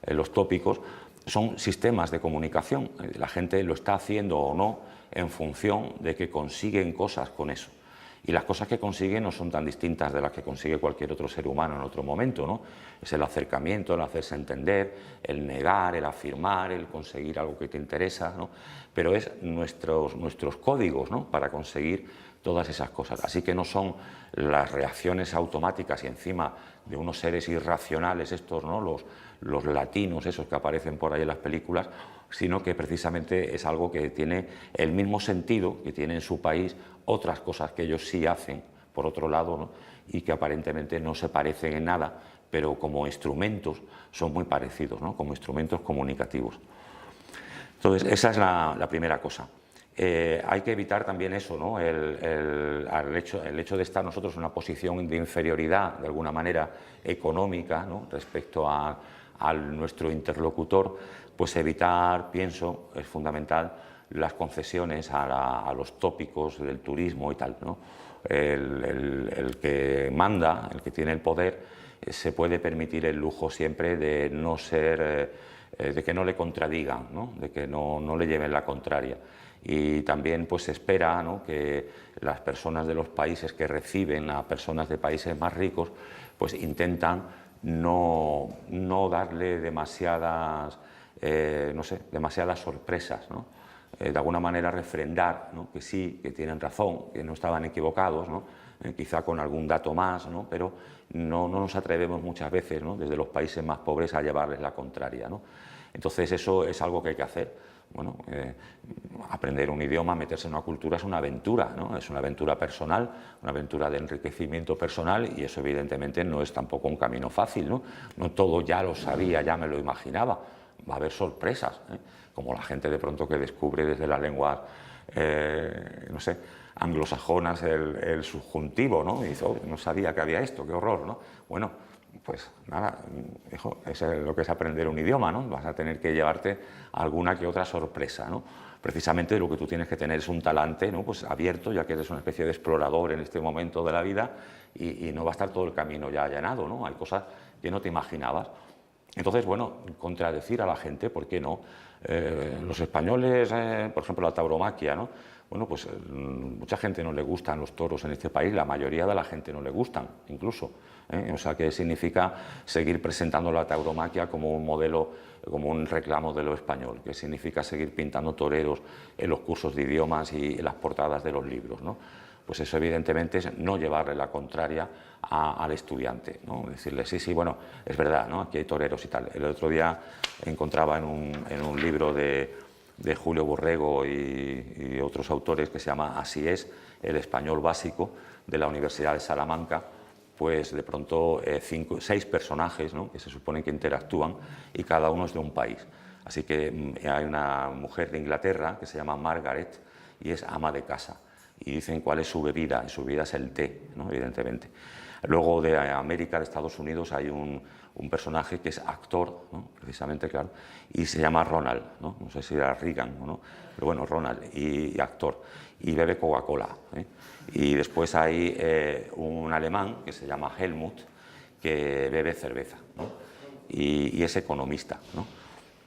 en los tópicos, son sistemas de comunicación. La gente lo está haciendo o no en función de que consiguen cosas con eso. Y las cosas que consigue no son tan distintas de las que consigue cualquier otro ser humano en otro momento, ¿no? Es el acercamiento, el hacerse entender, el negar, el afirmar, el conseguir algo que te interesa, ¿no? Pero es nuestros códigos, ¿no?, para conseguir todas esas cosas. Así que no son las reacciones automáticas y encima de unos seres irracionales estos, ¿no?, los latinos, esos que aparecen por ahí en las películas, sino que precisamente es algo que tiene el mismo sentido que tiene en su país otras cosas que ellos sí hacen, por otro lado, ¿no?, y que aparentemente no se parecen en nada, pero como instrumentos son muy parecidos, ¿no?, como instrumentos comunicativos. Entonces, esa es la primera cosa. Hay que evitar también eso, ¿no?, el hecho de estar nosotros en una posición de inferioridad, de alguna manera económica, ¿no?, respecto a nuestro interlocutor, pues evitar, pienso, es fundamental, las concesiones a los tópicos del turismo y tal, ¿no? El que manda, el que tiene el poder, se puede permitir el lujo siempre de no ser, de que no le contradigan, ¿no?, de que no le lleven la contraria. Y también pues se espera, ¿no?, que las personas de los países que reciben a personas de países más ricos pues intentan no darle demasiadas, no sé, demasiadas sorpresas, ¿no? De alguna manera refrendar, ¿no?, que sí, que tienen razón, que no estaban equivocados, ¿no?, quizá con algún dato más, ¿no?, pero no nos atrevemos muchas veces, ¿no?, desde los países más pobres a llevarles la contraria, ¿no? Entonces eso es algo que hay que hacer. Bueno, aprender un idioma, meterse en una cultura es una aventura, ¿no? Es una aventura personal, una aventura de enriquecimiento personal, y eso evidentemente no es tampoco un camino fácil, ¿no? No todo ya lo sabía, ya me lo imaginaba, va a haber sorpresas, ¿eh? Como la gente de pronto que descubre desde las lenguas, no sé, anglosajonas el subjuntivo, ¿no? Y dice, oh, no sabía que había esto, qué horror, ¿no? Bueno, pues nada, hijo, eso es lo que es aprender un idioma, ¿no? Vas a tener que llevarte alguna que otra sorpresa, ¿no? Precisamente lo que tú tienes que tener es un talante, ¿no?, pues abierto, ya que eres una especie de explorador en este momento de la vida, y no va a estar todo el camino ya allanado, ¿no? Hay cosas que no te imaginabas. Entonces, bueno, contradecir a la gente, ¿por qué no? Los españoles, por ejemplo, la tauromaquia, ¿no? Bueno, pues mucha gente no le gustan los toros en este país, la mayoría de la gente no le gustan, incluso. O sea, ¿qué significa seguir presentando la tauromaquia como un modelo, como un reclamo de lo español? ¿Qué significa seguir pintando toreros en los cursos de idiomas y en las portadas de los libros, ¿no? Pues eso evidentemente es no llevarle la contraria al estudiante, ¿no? Decirle, sí, sí, bueno, es verdad, ¿no?, aquí hay toreros y tal. El otro día encontraba en un libro de Julio Borrego y otros autores que se llama Así es, el español básico, de la Universidad de Salamanca, pues de pronto 6 personajes, ¿no?, que se supone que interactúan, y cada uno es de un país. Así que hay una mujer de Inglaterra que se llama Margaret y es ama de casa, y dicen cuál es su bebida, y su bebida es el té, ¿no?, evidentemente. Luego de América, de Estados Unidos, hay un personaje que es actor, ¿no?, precisamente, claro, y se llama Ronald, ¿no? No sé si era Reagan o no, pero bueno, Ronald, y actor, y bebe Coca-Cola, ¿eh? Y después hay un alemán que se llama Helmut, que bebe cerveza, ¿no?, y es economista, ¿no?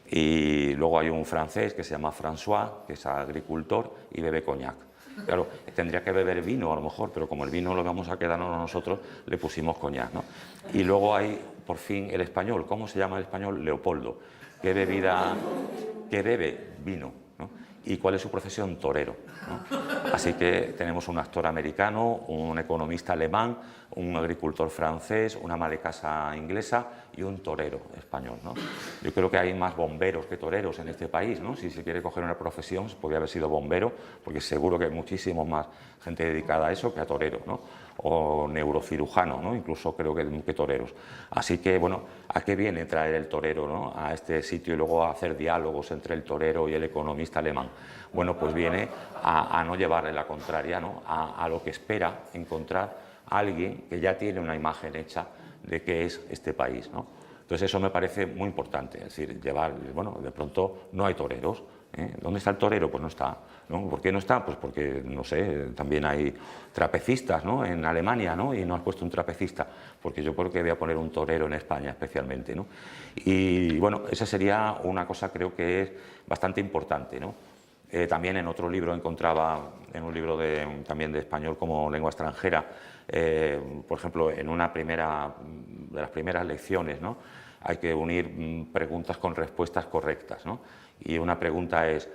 Y luego hay un francés que se llama François, que es agricultor y bebe coñac. Claro, tendría que beber vino a lo mejor, pero como el vino lo vamos a quedarnos nosotros, le pusimos coñac, ¿no? Y luego hay, por fin, el español. ¿Cómo se llama el español? Leopoldo. ¿Qué bebida? ¿Qué bebe? Vino, ¿no? ¿Y cuál es su profesión? Torero, ¿no? Así que tenemos un actor americano, un economista alemán, un agricultor francés, una ama de casa inglesa y un torero español, ¿no? Yo creo que hay más bomberos que toreros en este país, ¿no? Si se quiere coger una profesión, podría haber sido bombero, porque seguro que hay muchísimo más gente dedicada a eso que a torero, ¿no? O neurocirujano, ¿no? Incluso creo que toreros. Así que, bueno, ¿a qué viene traer el torero, ¿no?, a este sitio y luego a hacer diálogos entre el torero y el economista alemán? Bueno, pues viene a no llevarle la contraria, ¿no?, a lo que espera encontrar a alguien que ya tiene una imagen hecha de qué es este país, ¿no? Entonces eso me parece muy importante, es decir, llevar, bueno, de pronto no hay toreros, ¿Dónde está el torero? Pues no está, ¿no? ¿Por qué no está? Pues porque, no sé, también hay trapecistas, ¿no?, en Alemania, ¿no?, y no has puesto un trapecista, porque yo creo que voy a poner un torero en España especialmente, ¿no? Y bueno, esa sería una cosa, creo que es bastante importante, ¿no? También en otro libro encontraba, en un libro también de español como lengua extranjera, por ejemplo, en una de las primeras lecciones, ¿no?, hay que unir preguntas con respuestas correctas, ¿no? Y una pregunta es,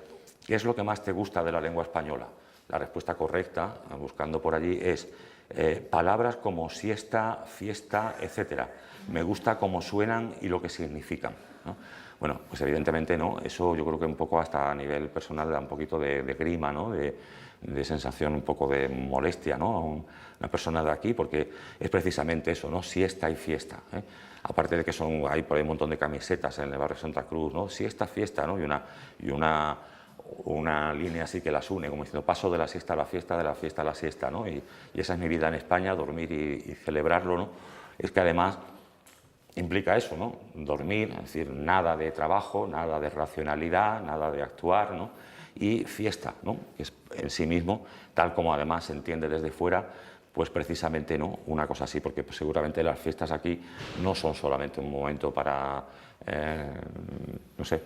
¿qué es lo que más te gusta de la lengua española? La respuesta correcta, buscando por allí, es palabras como siesta, fiesta, etc. Me gusta cómo suenan y lo que significan, ¿no? Bueno, pues evidentemente no, eso yo creo que un poco hasta a nivel personal da un poquito de grima, ¿no?, de sensación, un poco de molestia, ¿no?, a una persona de aquí, porque es precisamente eso, ¿no?, siesta y fiesta, ¿eh? Aparte de que hay por ahí un montón de camisetas en el barrio Santa Cruz, ¿no?, siesta, fiesta, ¿no?, y una línea así que las une, como diciendo, paso de la siesta a la fiesta, de la fiesta a la siesta, ¿no? Y esa es mi vida en España, dormir y celebrarlo, ¿no? Es que además implica eso, ¿no?, dormir, es decir, nada de trabajo, nada de racionalidad, nada de actuar, ¿no?, y fiesta, ¿no?, que es en sí mismo, tal como además se entiende desde fuera, pues precisamente no, una cosa así, porque pues, seguramente las fiestas aquí no son solamente un momento para, no sé,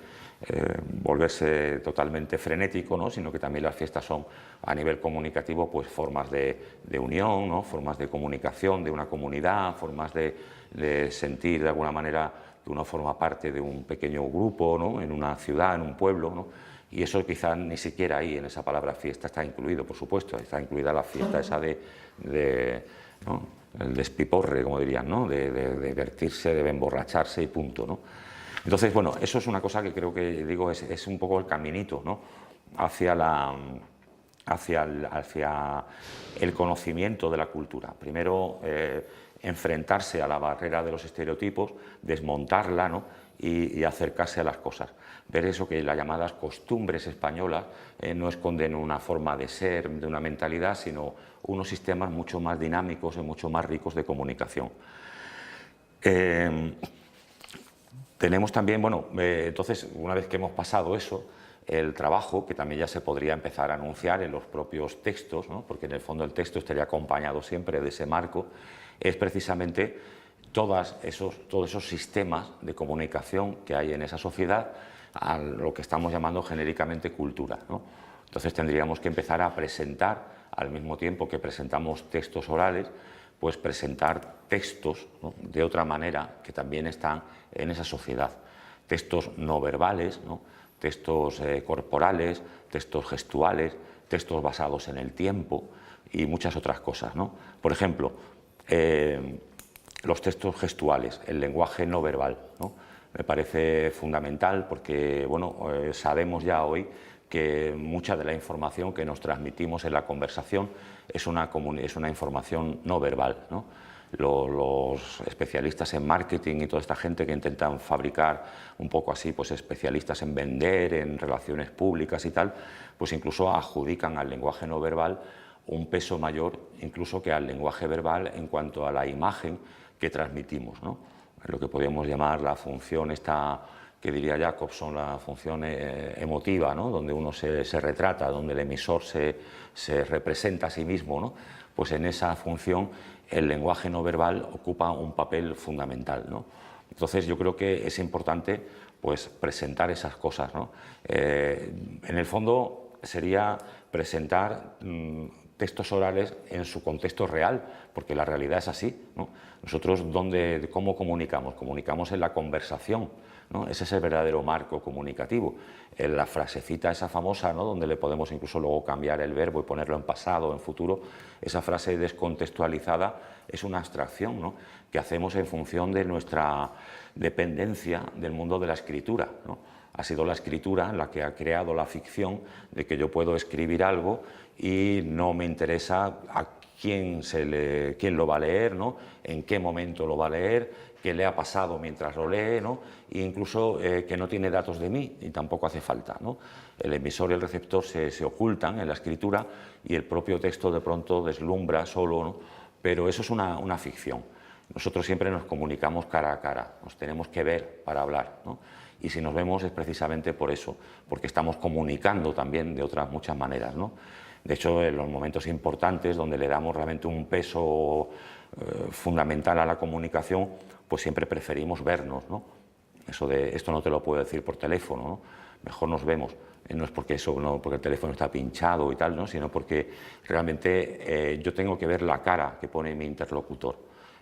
volverse totalmente frenético, ¿no?, sino que también las fiestas son a nivel comunicativo pues formas de unión, ¿no?, formas de comunicación de una comunidad, formas de sentir de alguna manera que uno forma parte de un pequeño grupo, ¿no?, en una ciudad, en un pueblo, ¿no? Y eso quizás ni siquiera ahí en esa palabra fiesta está incluido, por supuesto, está incluida la fiesta esa ¿no?, el despiporre, como dirían, ¿no?, de divertirse, de emborracharse y punto, ¿no? Entonces, bueno, eso es una cosa que creo que, digo, es un poco el caminito, ¿no?, hacia el conocimiento de la cultura. Primero, enfrentarse a la barrera de los estereotipos, desmontarla, ¿no?, y acercarse a las cosas. Ver eso que las llamadas costumbres españolas no esconden una forma de ser, de una mentalidad, sino unos sistemas mucho más dinámicos y mucho más ricos de comunicación. Tenemos también, bueno, entonces, una vez que hemos pasado eso, el trabajo, que también ya se podría empezar a anunciar en los propios textos, ¿no?, porque en el fondo el texto estaría acompañado siempre de ese marco, es precisamente todos esos sistemas de comunicación que hay en esa sociedad, a lo que estamos llamando genéricamente cultura, ¿no? Entonces tendríamos que empezar a presentar, al mismo tiempo que presentamos textos orales, pues presentar textos, ¿no?, de otra manera que también están en esa sociedad. Textos no verbales, ¿no?, textos corporales, textos gestuales, textos basados en el tiempo y muchas otras cosas, ¿no? Por ejemplo, los textos gestuales, el lenguaje no verbal, ¿no? Me parece fundamental porque, bueno, sabemos ya hoy que mucha de la información que nos transmitimos en la conversación es una información no verbal, ¿no? Los especialistas en marketing y toda esta gente que intentan fabricar un poco así, pues especialistas en vender, en relaciones públicas y tal, pues incluso adjudican al lenguaje no verbal un peso mayor incluso que al lenguaje verbal en cuanto a la imagen que transmitimos, ¿no? Lo que podríamos llamar la función esta que diría Jacobson, la función emotiva, ¿no?, donde uno se retrata, donde el emisor se representa a sí mismo, ¿no? Pues en esa función el lenguaje no verbal ocupa un papel fundamental, ¿no? Entonces yo creo que es importante pues presentar esas cosas, ¿no? En el fondo sería presentar textos orales en su contexto real, porque la realidad es así, ¿no? Nosotros, ¿cómo comunicamos? Comunicamos en la conversación, ¿no? Ese es el verdadero marco comunicativo. En la frasecita esa famosa, ¿no?, donde le podemos incluso luego cambiar el verbo y ponerlo en pasado o en futuro, esa frase descontextualizada es una abstracción, ¿no?, que hacemos en función de nuestra dependencia del mundo de la escritura, ¿no? Ha sido la escritura la que ha creado la ficción de que yo puedo escribir algo y no me interesa a quién lo va a leer, ¿no?, en qué momento lo va a leer, qué le ha pasado mientras lo lee, ¿no?, e incluso que no tiene datos de mí y tampoco hace falta, ¿no? El emisor y el receptor se ocultan en la escritura y el propio texto de pronto deslumbra solo, ¿no? Pero eso es una ficción. Nosotros siempre nos comunicamos cara a cara, nos tenemos que ver para hablar, ¿no? Y si nos vemos es precisamente por eso, porque estamos comunicando también de otras muchas maneras, ¿no? De hecho, en los momentos importantes donde le damos realmente un peso fundamental a la comunicación, pues siempre preferimos vernos, ¿no? Eso de esto no te lo puedo decir por teléfono, ¿no? Mejor nos vemos. No es porque eso, no porque el teléfono está pinchado y tal, ¿no? Sino porque realmente yo tengo que ver la cara que pone mi interlocutor.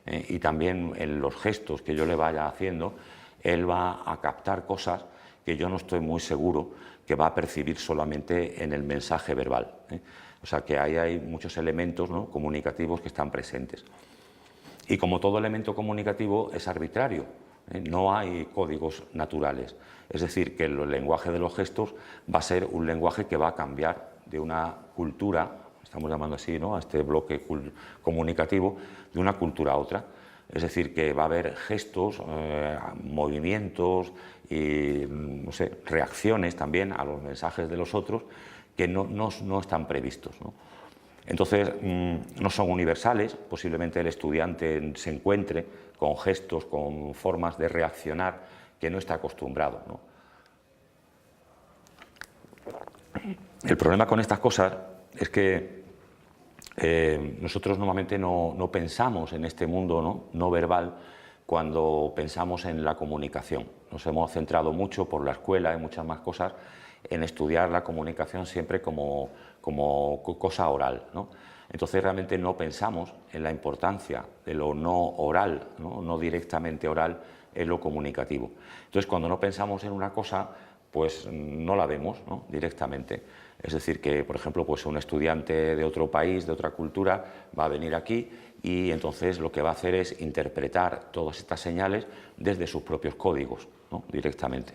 Y también en los gestos que yo le vaya haciendo, él va a captar cosas que yo no estoy muy seguro que va a percibir solamente en el mensaje verbal. O sea que ahí hay muchos elementos, ¿no?, comunicativos que están presentes. Y como todo elemento comunicativo es arbitrario, no hay códigos naturales. Es decir, que el lenguaje de los gestos va a ser un lenguaje que va a cambiar de una cultura, estamos llamando así, ¿no?, a este bloque comunicativo, de una cultura a otra. Es decir, que va a haber gestos, movimientos y, no sé, reacciones también a los mensajes de los otros que no están previstos, ¿no? Entonces, no son universales, posiblemente el estudiante se encuentre con gestos, con formas de reaccionar que no está acostumbrado, ¿no? El problema con estas cosas es que nosotros normalmente no pensamos en este mundo no verbal cuando pensamos en la comunicación. Nos hemos centrado mucho por la escuela y muchas más cosas en estudiar la comunicación siempre como cosa oral, ¿no? Entonces realmente no pensamos en la importancia de lo no oral, no directamente oral, en lo comunicativo. Entonces cuando no pensamos en una cosa, pues no la vemos, ¿no?, directamente. Es decir, que, por ejemplo, pues un estudiante de otro país, de otra cultura, va a venir aquí y entonces lo que va a hacer es interpretar todas estas señales desde sus propios códigos, ¿no?, directamente.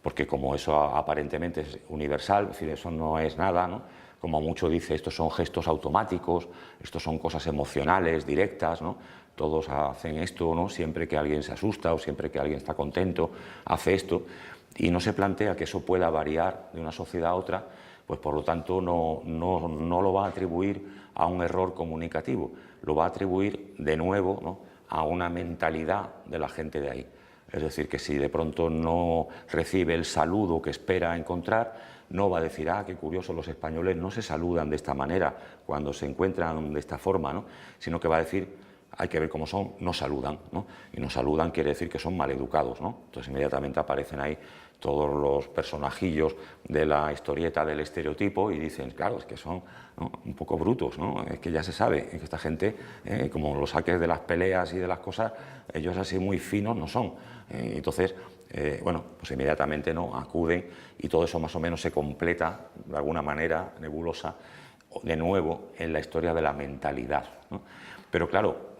Porque como eso aparentemente es universal, es decir, eso no es nada, ¿no? Como mucho dice, estos son gestos automáticos, estos son cosas emocionales, directas, ¿no? Todos hacen esto, ¿no?, siempre que alguien se asusta o siempre que alguien está contento, hace esto, y no se plantea que eso pueda variar de una sociedad a otra, pues por lo tanto no lo va a atribuir a un error comunicativo, lo va a atribuir de nuevo, ¿no?, a una mentalidad de la gente de ahí. Es decir, que si de pronto no recibe el saludo que espera encontrar, no va a decir, ah, qué curioso, los españoles no se saludan de esta manera cuando se encuentran de esta forma, ¿no?, sino que va a decir, hay que ver cómo son, no saludan, ¿no? Y no saludan quiere decir que son maleducados, ¿no? Entonces inmediatamente aparecen ahí todos los personajillos de la historieta del estereotipo y dicen, claro, es que son, ¿no?, un poco brutos, ¿no? Es que ya se sabe que esta gente, como los saques de las peleas y de las cosas, ellos así muy finos no son. Entonces, bueno, pues inmediatamente, ¿no?, acuden y todo eso más o menos se completa de alguna manera nebulosa de nuevo en la historia de la mentalidad, ¿no? Pero claro,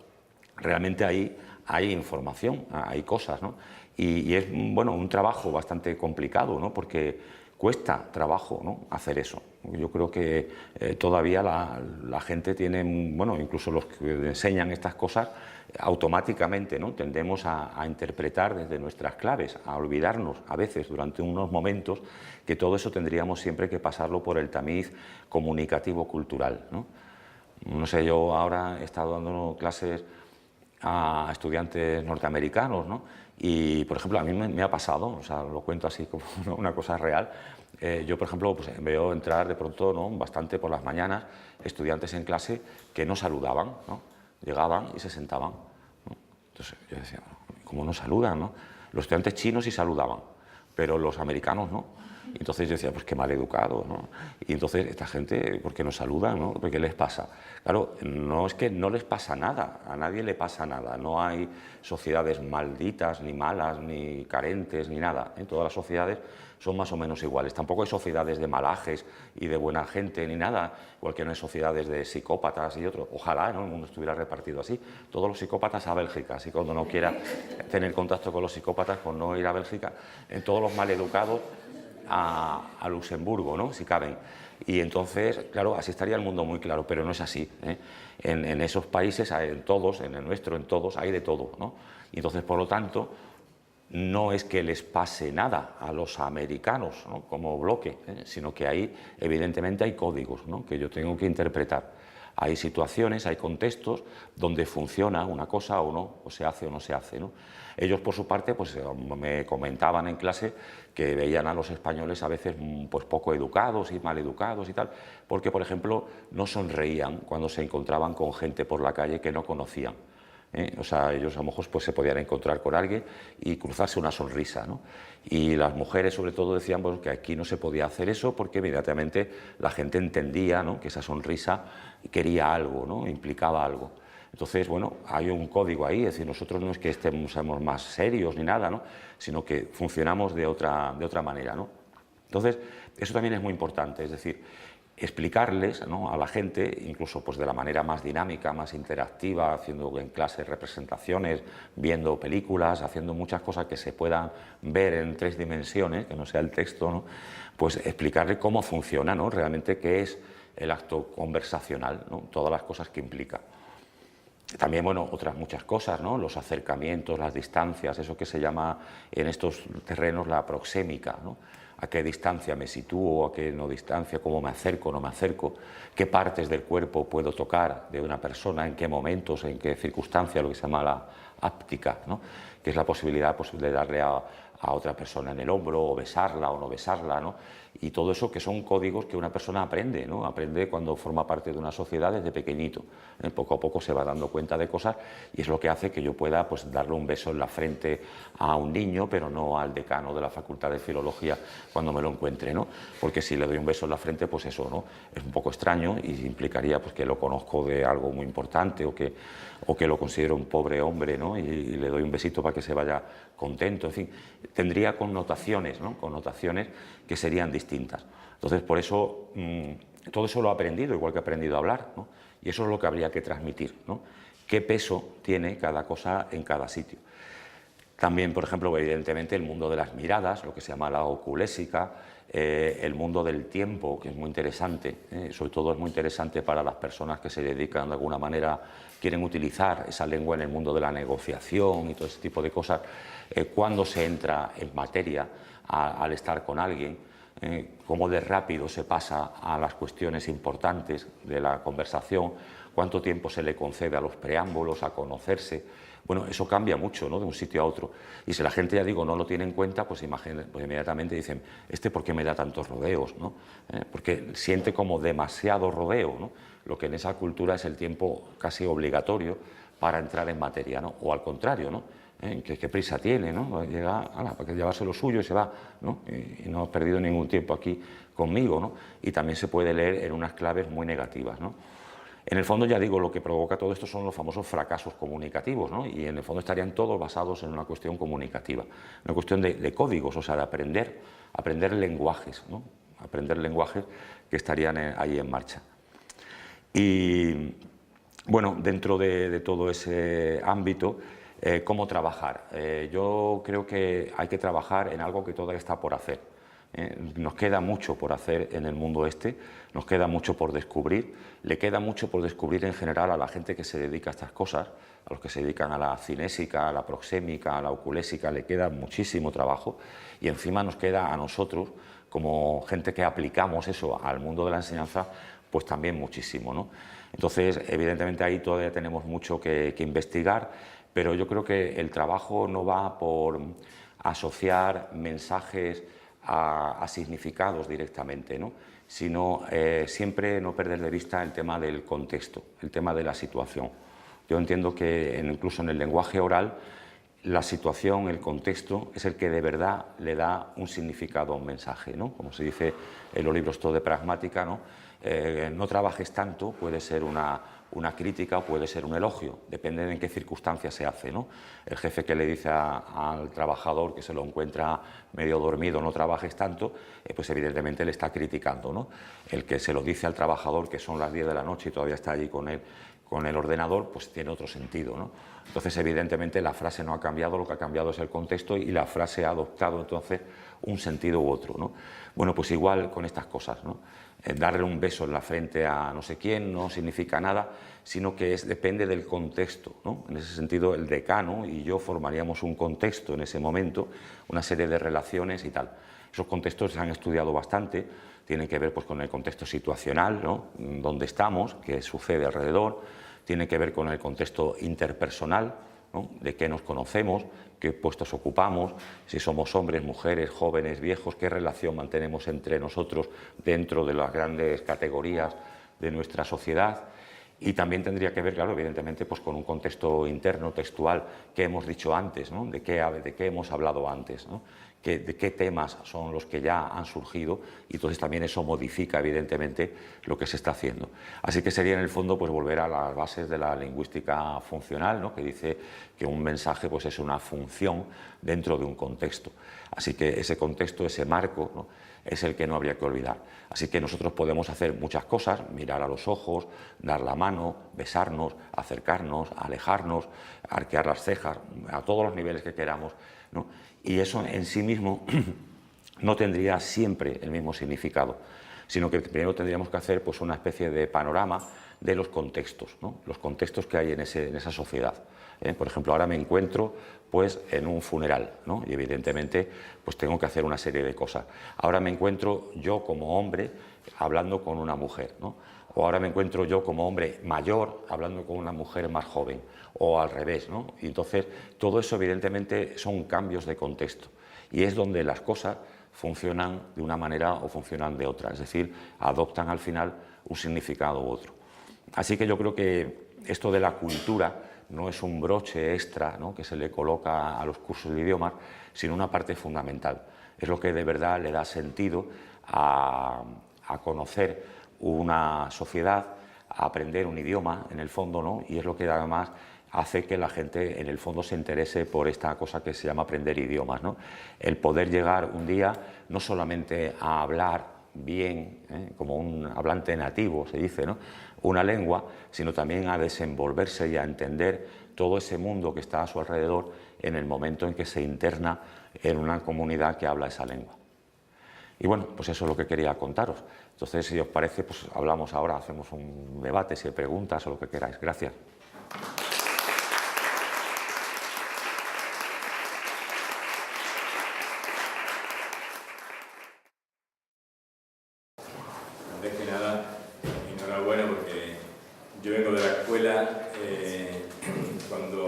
realmente ahí hay información, hay cosas, ¿no? Y es, bueno, un trabajo bastante complicado, ¿no?, porque cuesta trabajo, ¿no?, hacer eso. Yo creo que todavía la gente tiene, bueno, incluso los que enseñan estas cosas, automáticamente, ¿no?, tendemos a interpretar desde nuestras claves, a olvidarnos a veces durante unos momentos que todo eso tendríamos siempre que pasarlo por el tamiz comunicativo-cultural, ¿no? No sé, yo ahora he estado dando clases a estudiantes norteamericanos, ¿no? Y, por ejemplo, a mí me ha pasado, o sea, lo cuento así como una cosa real. Yo, por ejemplo, pues, veo entrar de pronto, ¿no?, bastante por las mañanas estudiantes en clase que no saludaban, ¿no? Llegaban y se sentaban, ¿no? Entonces yo decía, ¿cómo no saludan, no? Los estudiantes chinos sí saludaban, pero los americanos no. Entonces yo decía, pues qué mal educado, ¿no? Y entonces esta gente, ¿por qué no saludan, no? ¿Por qué les pasa? Claro, no es que no les pasa nada, a nadie le pasa nada, no hay sociedades malditas, ni malas, ni carentes, ni nada, ¿eh? Todas las sociedades son más o menos iguales, tampoco hay sociedades de malajes y de buena gente, ni nada, igual que no hay sociedades de psicópatas y otros, ojalá, ¿no?, el mundo estuviera repartido así, todos los psicópatas a Bélgica, así cuando no quiera tener contacto con los psicópatas, pues no ir a Bélgica, en todos los maleducados a Luxemburgo, ¿no?, si caben. Y entonces, claro, así estaría el mundo muy claro, pero no es así, ¿eh? En esos países, en todos, en el nuestro, en todos, hay de todo, ¿no? Y entonces, por lo tanto, no es que les pase nada a los americanos, ¿no?, como bloque, sino que ahí, evidentemente, hay códigos, ¿no?, que yo tengo que interpretar. Hay situaciones, hay contextos donde funciona una cosa o no, o se hace o no se hace, ¿no? Ellos, por su parte, pues me comentaban en clase que veían a los españoles a veces pues poco educados y mal educados y tal, porque, por ejemplo, no sonreían cuando se encontraban con gente por la calle que no conocían. O sea, ellos a lo mejor pues, se podían encontrar con alguien y cruzarse una sonrisa, ¿no? Y las mujeres sobre todo decían pues, que aquí no se podía hacer eso porque inmediatamente la gente entendía, ¿no?, que esa sonrisa quería algo, ¿no?, implicaba algo. Entonces, bueno, hay un código ahí, es decir, nosotros no es que seamos más serios ni nada, ¿no?, sino que funcionamos de otra manera, ¿no? Entonces, eso también es muy importante, es decir, explicarles, ¿no?, a la gente, incluso pues de la manera más dinámica, más interactiva, haciendo en clase representaciones, viendo películas, haciendo muchas cosas que se puedan ver en 3 dimensiones, que no sea el texto, ¿no?, pues explicarle cómo funciona, ¿no?, realmente qué es el acto conversacional, ¿no?, todas las cosas que implica. También, bueno, otras muchas cosas, ¿no?, los acercamientos, las distancias, eso que se llama en estos terrenos la proxémica, ¿no?, a qué distancia me sitúo, a qué no distancia, cómo me acerco, no me acerco, qué partes del cuerpo puedo tocar de una persona, en qué momentos, en qué circunstancias, lo que se llama la áptica, ¿no?, que es la posibilidad pues, de darle a otra persona en el hombro, o besarla o no besarla, ¿no?, y todo eso que son códigos que una persona aprende, ¿no?, aprende cuando forma parte de una sociedad desde pequeñito. Poco a poco se va dando cuenta de cosas y es lo que hace que yo pueda pues, darle un beso en la frente a un niño, pero no al decano de la Facultad de Filología cuando me lo encuentre, ¿no?, porque si le doy un beso en la frente, pues eso, ¿no?, es un poco extraño y implicaría pues, que lo conozco de algo muy importante o que lo considero un pobre hombre, ¿no?, y le doy un besito para que se vaya contento, en fin, tendría connotaciones, ¿no?, connotaciones que serían distintas. Entonces, por eso, todo eso lo he aprendido, igual que he aprendido a hablar, ¿no?, y eso es lo que habría que transmitir, ¿no?, qué peso tiene cada cosa en cada sitio. También, por ejemplo, evidentemente el mundo de las miradas, lo que se llama la oculésica, el mundo del tiempo, que es muy interesante, sobre todo es muy interesante para las personas que se dedican de alguna manera, quieren utilizar esa lengua en el mundo de la negociación y todo ese tipo de cosas, cuando se entra en materia al estar con alguien, cómo de rápido se pasa a las cuestiones importantes de la conversación, cuánto tiempo se le concede a los preámbulos, a conocerse. Bueno, eso cambia mucho, ¿no?, de un sitio a otro. Y si la gente, ya digo, no lo tiene en cuenta, pues inmediatamente dicen, ¿por qué me da tantos rodeos?, ¿no? Porque siente como demasiado rodeo, ¿no?, lo que en esa cultura es el tiempo casi obligatorio para entrar en materia, ¿no?, o al contrario, ¿no?, ¿qué prisa tiene?, ¿no?, llega para que llevarse lo suyo y se va, ¿no?, y no ha perdido ningún tiempo aquí conmigo, ¿no? Y también se puede leer en unas claves muy negativas, ¿no? En el fondo, ya digo, lo que provoca todo esto son los famosos fracasos comunicativos, ¿no? Y en el fondo estarían todos basados en una cuestión comunicativa, una cuestión de códigos, o sea, de aprender lenguajes, ¿no?, aprender lenguajes que estarían ahí en marcha. Y, bueno, dentro de todo ese ámbito, ¿cómo trabajar? Yo creo que hay que trabajar en algo que todavía está por hacer. Nos queda mucho por hacer en el mundo nos queda mucho por descubrir, le queda mucho por descubrir en general a la gente que se dedica a estas cosas, a los que se dedican a la cinésica, a la proxémica, a la oculésica, le queda muchísimo trabajo y encima nos queda a nosotros, como gente que aplicamos eso al mundo de la enseñanza, pues también muchísimo, ¿no? Entonces, evidentemente ahí todavía tenemos mucho que investigar, pero yo creo que el trabajo no va por asociar mensajes a significados directamente, ¿no?, sino siempre no perder de vista el tema del contexto, el tema de la situación. Yo entiendo que incluso en el lenguaje oral la situación, el contexto, es el que de verdad le da un significado a un mensaje, ¿no? Como se dice en los libros todo de pragmática, ¿no? No trabajes tanto, puede ser una crítica o puede ser un elogio, depende de en qué circunstancias se hace, ¿no? El jefe que le dice al trabajador que se lo encuentra medio dormido, no trabajes tanto, pues evidentemente le está criticando, ¿no? El que se lo dice al trabajador que son las 10 de la noche y todavía está allí con el ordenador, pues tiene otro sentido, ¿no? Entonces, evidentemente, la frase no ha cambiado, lo que ha cambiado es el contexto y la frase ha adoptado entonces un sentido u otro, ¿no? Bueno, pues igual con estas cosas, ¿no? Darle un beso en la frente a no sé quién no significa nada, sino que depende del contexto, ¿no? En ese sentido, el decano y yo formaríamos un contexto en ese momento, una serie de relaciones y tal. Esos contextos se han estudiado bastante, tienen que ver pues, con el contexto situacional, ¿no? Dónde estamos, qué sucede alrededor, tiene que ver con el contexto interpersonal, ¿no? De qué nos conocemos, qué puestos ocupamos, si somos hombres, mujeres, jóvenes, viejos, qué relación mantenemos entre nosotros dentro de las grandes categorías de nuestra sociedad. Y también tendría que ver, claro, evidentemente, pues con un contexto interno, textual, que hemos dicho antes, ¿no? de qué hemos hablado antes, ¿no? De qué temas son los que ya han surgido, y entonces también eso modifica, evidentemente, lo que se está haciendo. Así que sería, en el fondo, pues volver a las bases de la lingüística funcional, ¿no? Que dice que un mensaje pues, es una función dentro de un contexto. Así que ese contexto, ese marco, ¿no? Es el que no habría que olvidar. Así que nosotros podemos hacer muchas cosas, mirar a los ojos, dar la mano, besarnos, acercarnos, alejarnos, arquear las cejas, a todos los niveles que queramos, ¿no? Y eso en sí mismo no tendría siempre el mismo significado, sino que primero tendríamos que hacer pues, una especie de panorama de los contextos, ¿no? Los contextos que hay en esa sociedad. Por ejemplo, ahora me encuentro pues, en un funeral, ¿no? Y evidentemente pues, tengo que hacer una serie de cosas. Ahora me encuentro yo como hombre hablando con una mujer, ¿no? O ahora me encuentro yo como hombre mayor hablando con una mujer más joven, o al revés, ¿no? Y entonces todo eso evidentemente son cambios de contexto, y es donde las cosas funcionan de una manera o funcionan de otra, es decir, adoptan al final un significado u otro. Así que yo creo que esto de la cultura no es un broche extra, ¿no? Que se le coloca a los cursos de idiomas, sino una parte fundamental. Es lo que de verdad le da sentido a conocer una sociedad, a aprender un idioma, en el fondo, ¿no? Y es lo que además hace que la gente, en el fondo, se interese por esta cosa que se llama aprender idiomas, ¿no? El poder llegar un día no solamente a hablar bien, como un hablante nativo, se dice, ¿no? Una lengua, sino también a desenvolverse y a entender todo ese mundo que está a su alrededor en el momento en que se interna en una comunidad que habla esa lengua. Y bueno, pues eso es lo que quería contaros. Entonces, si os parece, pues hablamos ahora, hacemos un debate, si hay preguntas o lo que queráis. Gracias. Antes que nada, enhorabuena, porque yo vengo de la escuela. Cuando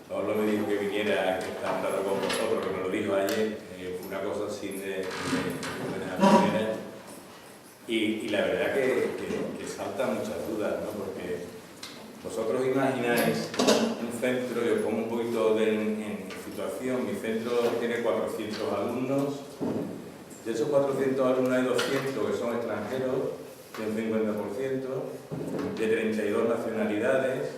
Pablo me dijo que viniera a estar con vosotros, que me lo dijo ayer, fue una cosa así de buena manera. Y la verdad que saltan muchas dudas, ¿no? Porque vosotros imagináis un centro, y os pongo un poquito en situación. Mi centro tiene 400 alumnos. De esos 400 alumnos hay 200 que son extranjeros, de un 50%, de 32 nacionalidades,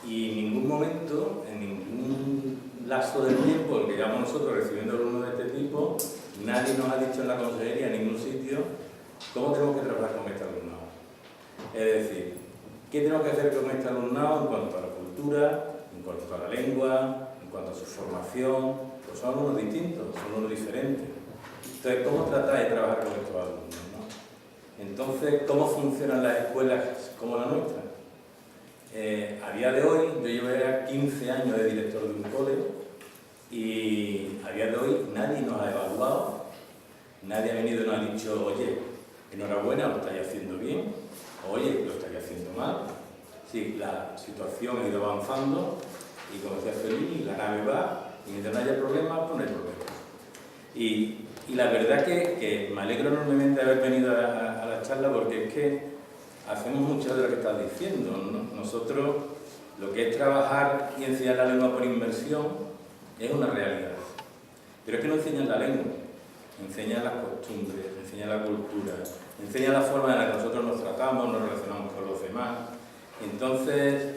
y en ningún momento, en ningún lapso del tiempo en que llevamos nosotros recibiendo alumnos de este tipo, nadie nos ha dicho en la consejería, en ningún sitio, cómo tenemos que trabajar con este alumnado. Es decir, qué tenemos que hacer con este alumnado en cuanto a la cultura, en cuanto a la lengua, en cuanto a su formación. Pues son alumnos distintos, son alumnos diferentes. Entonces, ¿cómo tratáis de trabajar con estos alumnos, ¿no? Entonces, ¿cómo funcionan las escuelas como la nuestra? A día de hoy, yo llevo ya 15 años de director de un cole, y a día de hoy nadie nos ha evaluado, nadie ha venido y nos ha dicho, oye, enhorabuena, lo estáis haciendo bien, oye, lo estáis haciendo mal. Sí, la situación ha ido avanzando, y como decía Feliz, la nave va, y mientras no haya problemas, pues no hay problemas. Y la verdad que me alegro enormemente de haber venido a la charla, porque es que hacemos mucho de lo que estás diciendo, ¿no? Nosotros, lo que es trabajar y enseñar la lengua por inmersión es una realidad. Pero es que no enseñan la lengua, enseñan las costumbres, enseñan la cultura, enseñan la forma en la que nosotros nos tratamos, nos relacionamos con los demás. Entonces,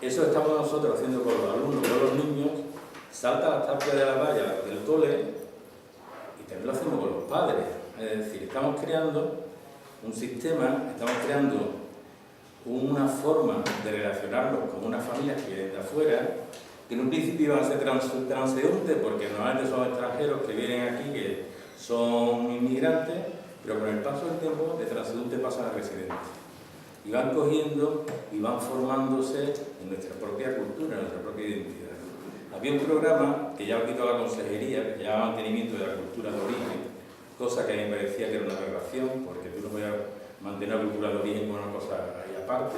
eso estamos nosotros haciendo con los alumnos, con los niños. Salta las tapias de la valla del cole, y también lo hacemos con los padres. Es decir, estamos creando un sistema, estamos creando una forma de relacionarnos con unas familias que vienen de afuera, que en un principio iban a ser transeúntes, porque normalmente son extranjeros que vienen aquí, que son inmigrantes, pero con el paso del tiempo de transeúnte pasan a residente. Y van cogiendo y van formándose en nuestra propia cultura, en nuestra propia identidad. Había un programa que ya lo quitó la consejería, que se llama Mantenimiento de la Cultura de Origen, cosa que a mí me parecía que era una aberración, porque tú no podías mantener la cultura de origen como una cosa ahí aparte.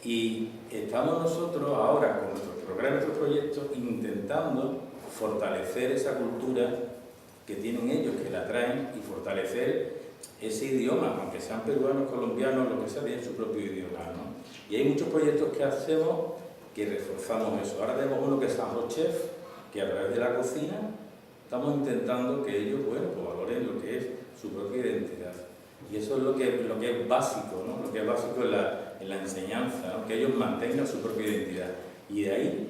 Y estamos nosotros ahora con nuestros programas, nuestros proyectos, intentando fortalecer esa cultura que tienen ellos, que la traen, y fortalecer ese idioma, aunque sean peruanos, colombianos, lo que sea, tienen su propio idioma, ¿no? Y hay muchos proyectos que hacemos que reforzamos eso. Ahora tenemos uno que es Arroz Chef, que a través de la cocina estamos intentando que ellos, bueno, pues valoren lo que es su propia identidad. Y eso es lo que es básico, ¿no? Lo que es básico en la enseñanza, ¿no? Que ellos mantengan su propia identidad. Y de ahí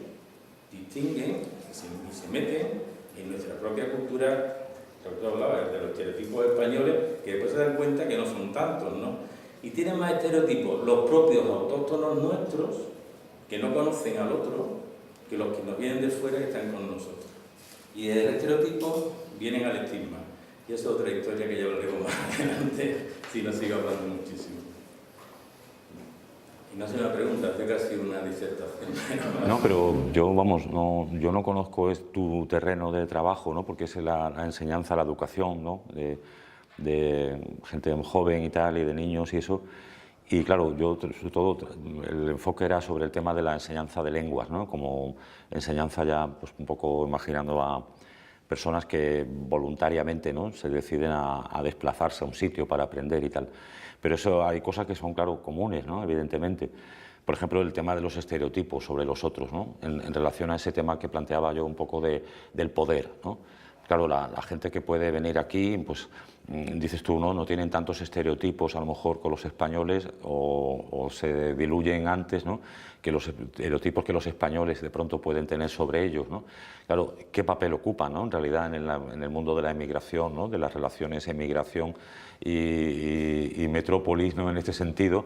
distinguen y se meten en nuestra propia cultura. Tú hablabas de los estereotipos españoles, que después se dan cuenta que no son tantos, ¿no? Y tienen más estereotipos los propios autóctonos nuestros, que no conocen al otro, que los que nos vienen de fuera y están con nosotros. Y del estereotipo vienen al estigma. Y esa es otra historia que ya hablaremos más adelante, si no sigo hablando muchísimo. Y no sé una pregunta, sé que ha sido una disertación. No, pero yo, vamos, yo no conozco tu terreno de trabajo, ¿no? Porque es la enseñanza, la educación, ¿no? De gente joven y tal, y de niños y eso. Y claro, yo sobre todo el enfoque era sobre el tema de la enseñanza de lenguas, ¿no? Como enseñanza ya pues un poco imaginando a personas que voluntariamente, ¿no? Se deciden a desplazarse a un sitio para aprender y tal. Pero eso hay cosas que son, claro, comunes, ¿no? Evidentemente. Por ejemplo, el tema de los estereotipos sobre los otros, ¿no? En relación a ese tema que planteaba yo un poco del poder, ¿no? Claro, la gente que puede venir aquí, pues dices tú, no tienen tantos estereotipos a lo mejor con los españoles o se diluyen antes, ¿no? Que los estereotipos que los españoles de pronto pueden tener sobre ellos, ¿no? Claro, ¿qué papel ocupan, ¿no? En realidad en el mundo de la emigración, ¿no? De las relaciones emigración y metrópolis, ¿no? En este sentido,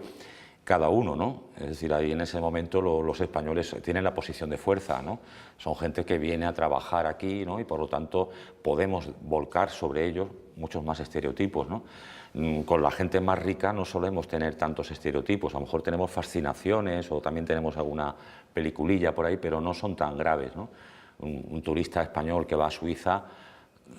cada uno, ¿no? Es decir, ahí en ese momento los españoles tienen la posición de fuerza, ¿no? Son gente que viene a trabajar aquí, ¿no? Y por lo tanto podemos volcar sobre ellos muchos más estereotipos, ¿no? Con la gente más rica no solemos tener tantos estereotipos, a lo mejor tenemos fascinaciones o también tenemos alguna peliculilla por ahí, pero no son tan graves, ¿no? Un turista español que va a Suiza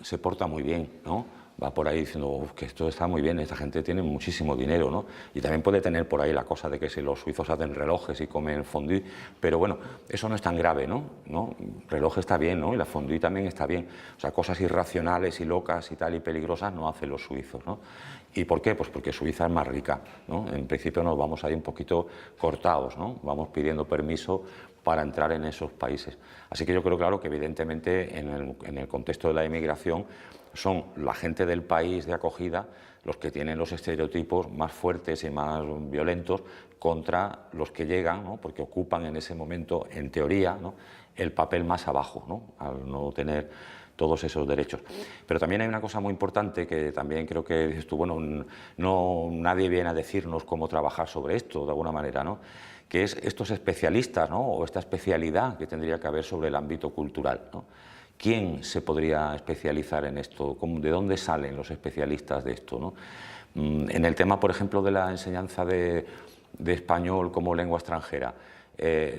se porta muy bien, ¿no? Va por ahí diciendo que esto está muy bien, esta gente tiene muchísimo dinero, ¿no? Y también puede tener por ahí la cosa de que si los suizos hacen relojes y comen fondue, pero bueno, eso no es tan grave, ¿no? Reloj está bien, ¿no? Y la fondue también está bien. O sea, cosas irracionales y locas y tal y peligrosas no hacen los suizos, ¿no? ¿Y por qué? Pues porque Suiza es más rica, ¿no? En principio nos vamos ahí un poquito cortados, ¿no? Vamos pidiendo permiso para entrar en esos países. Así que yo creo, claro, que evidentemente en el contexto de la inmigración son la gente del país de acogida los que tienen los estereotipos más fuertes y más violentos contra los que llegan, ¿no? Porque ocupan en ese momento, en teoría, ¿no? El papel más abajo, ¿no? Al no tener todos esos derechos. Pero también hay una cosa muy importante que también creo que dices tú, bueno, nadie viene a decirnos cómo trabajar sobre esto, de alguna manera, ¿no? Que es estos especialistas, ¿no? O esta especialidad que tendría que haber sobre el ámbito cultural, ¿no? ¿Quién se podría especializar en esto? ¿De dónde salen los especialistas de esto, ¿no? En el tema, por ejemplo, de la enseñanza de español como lengua extranjera,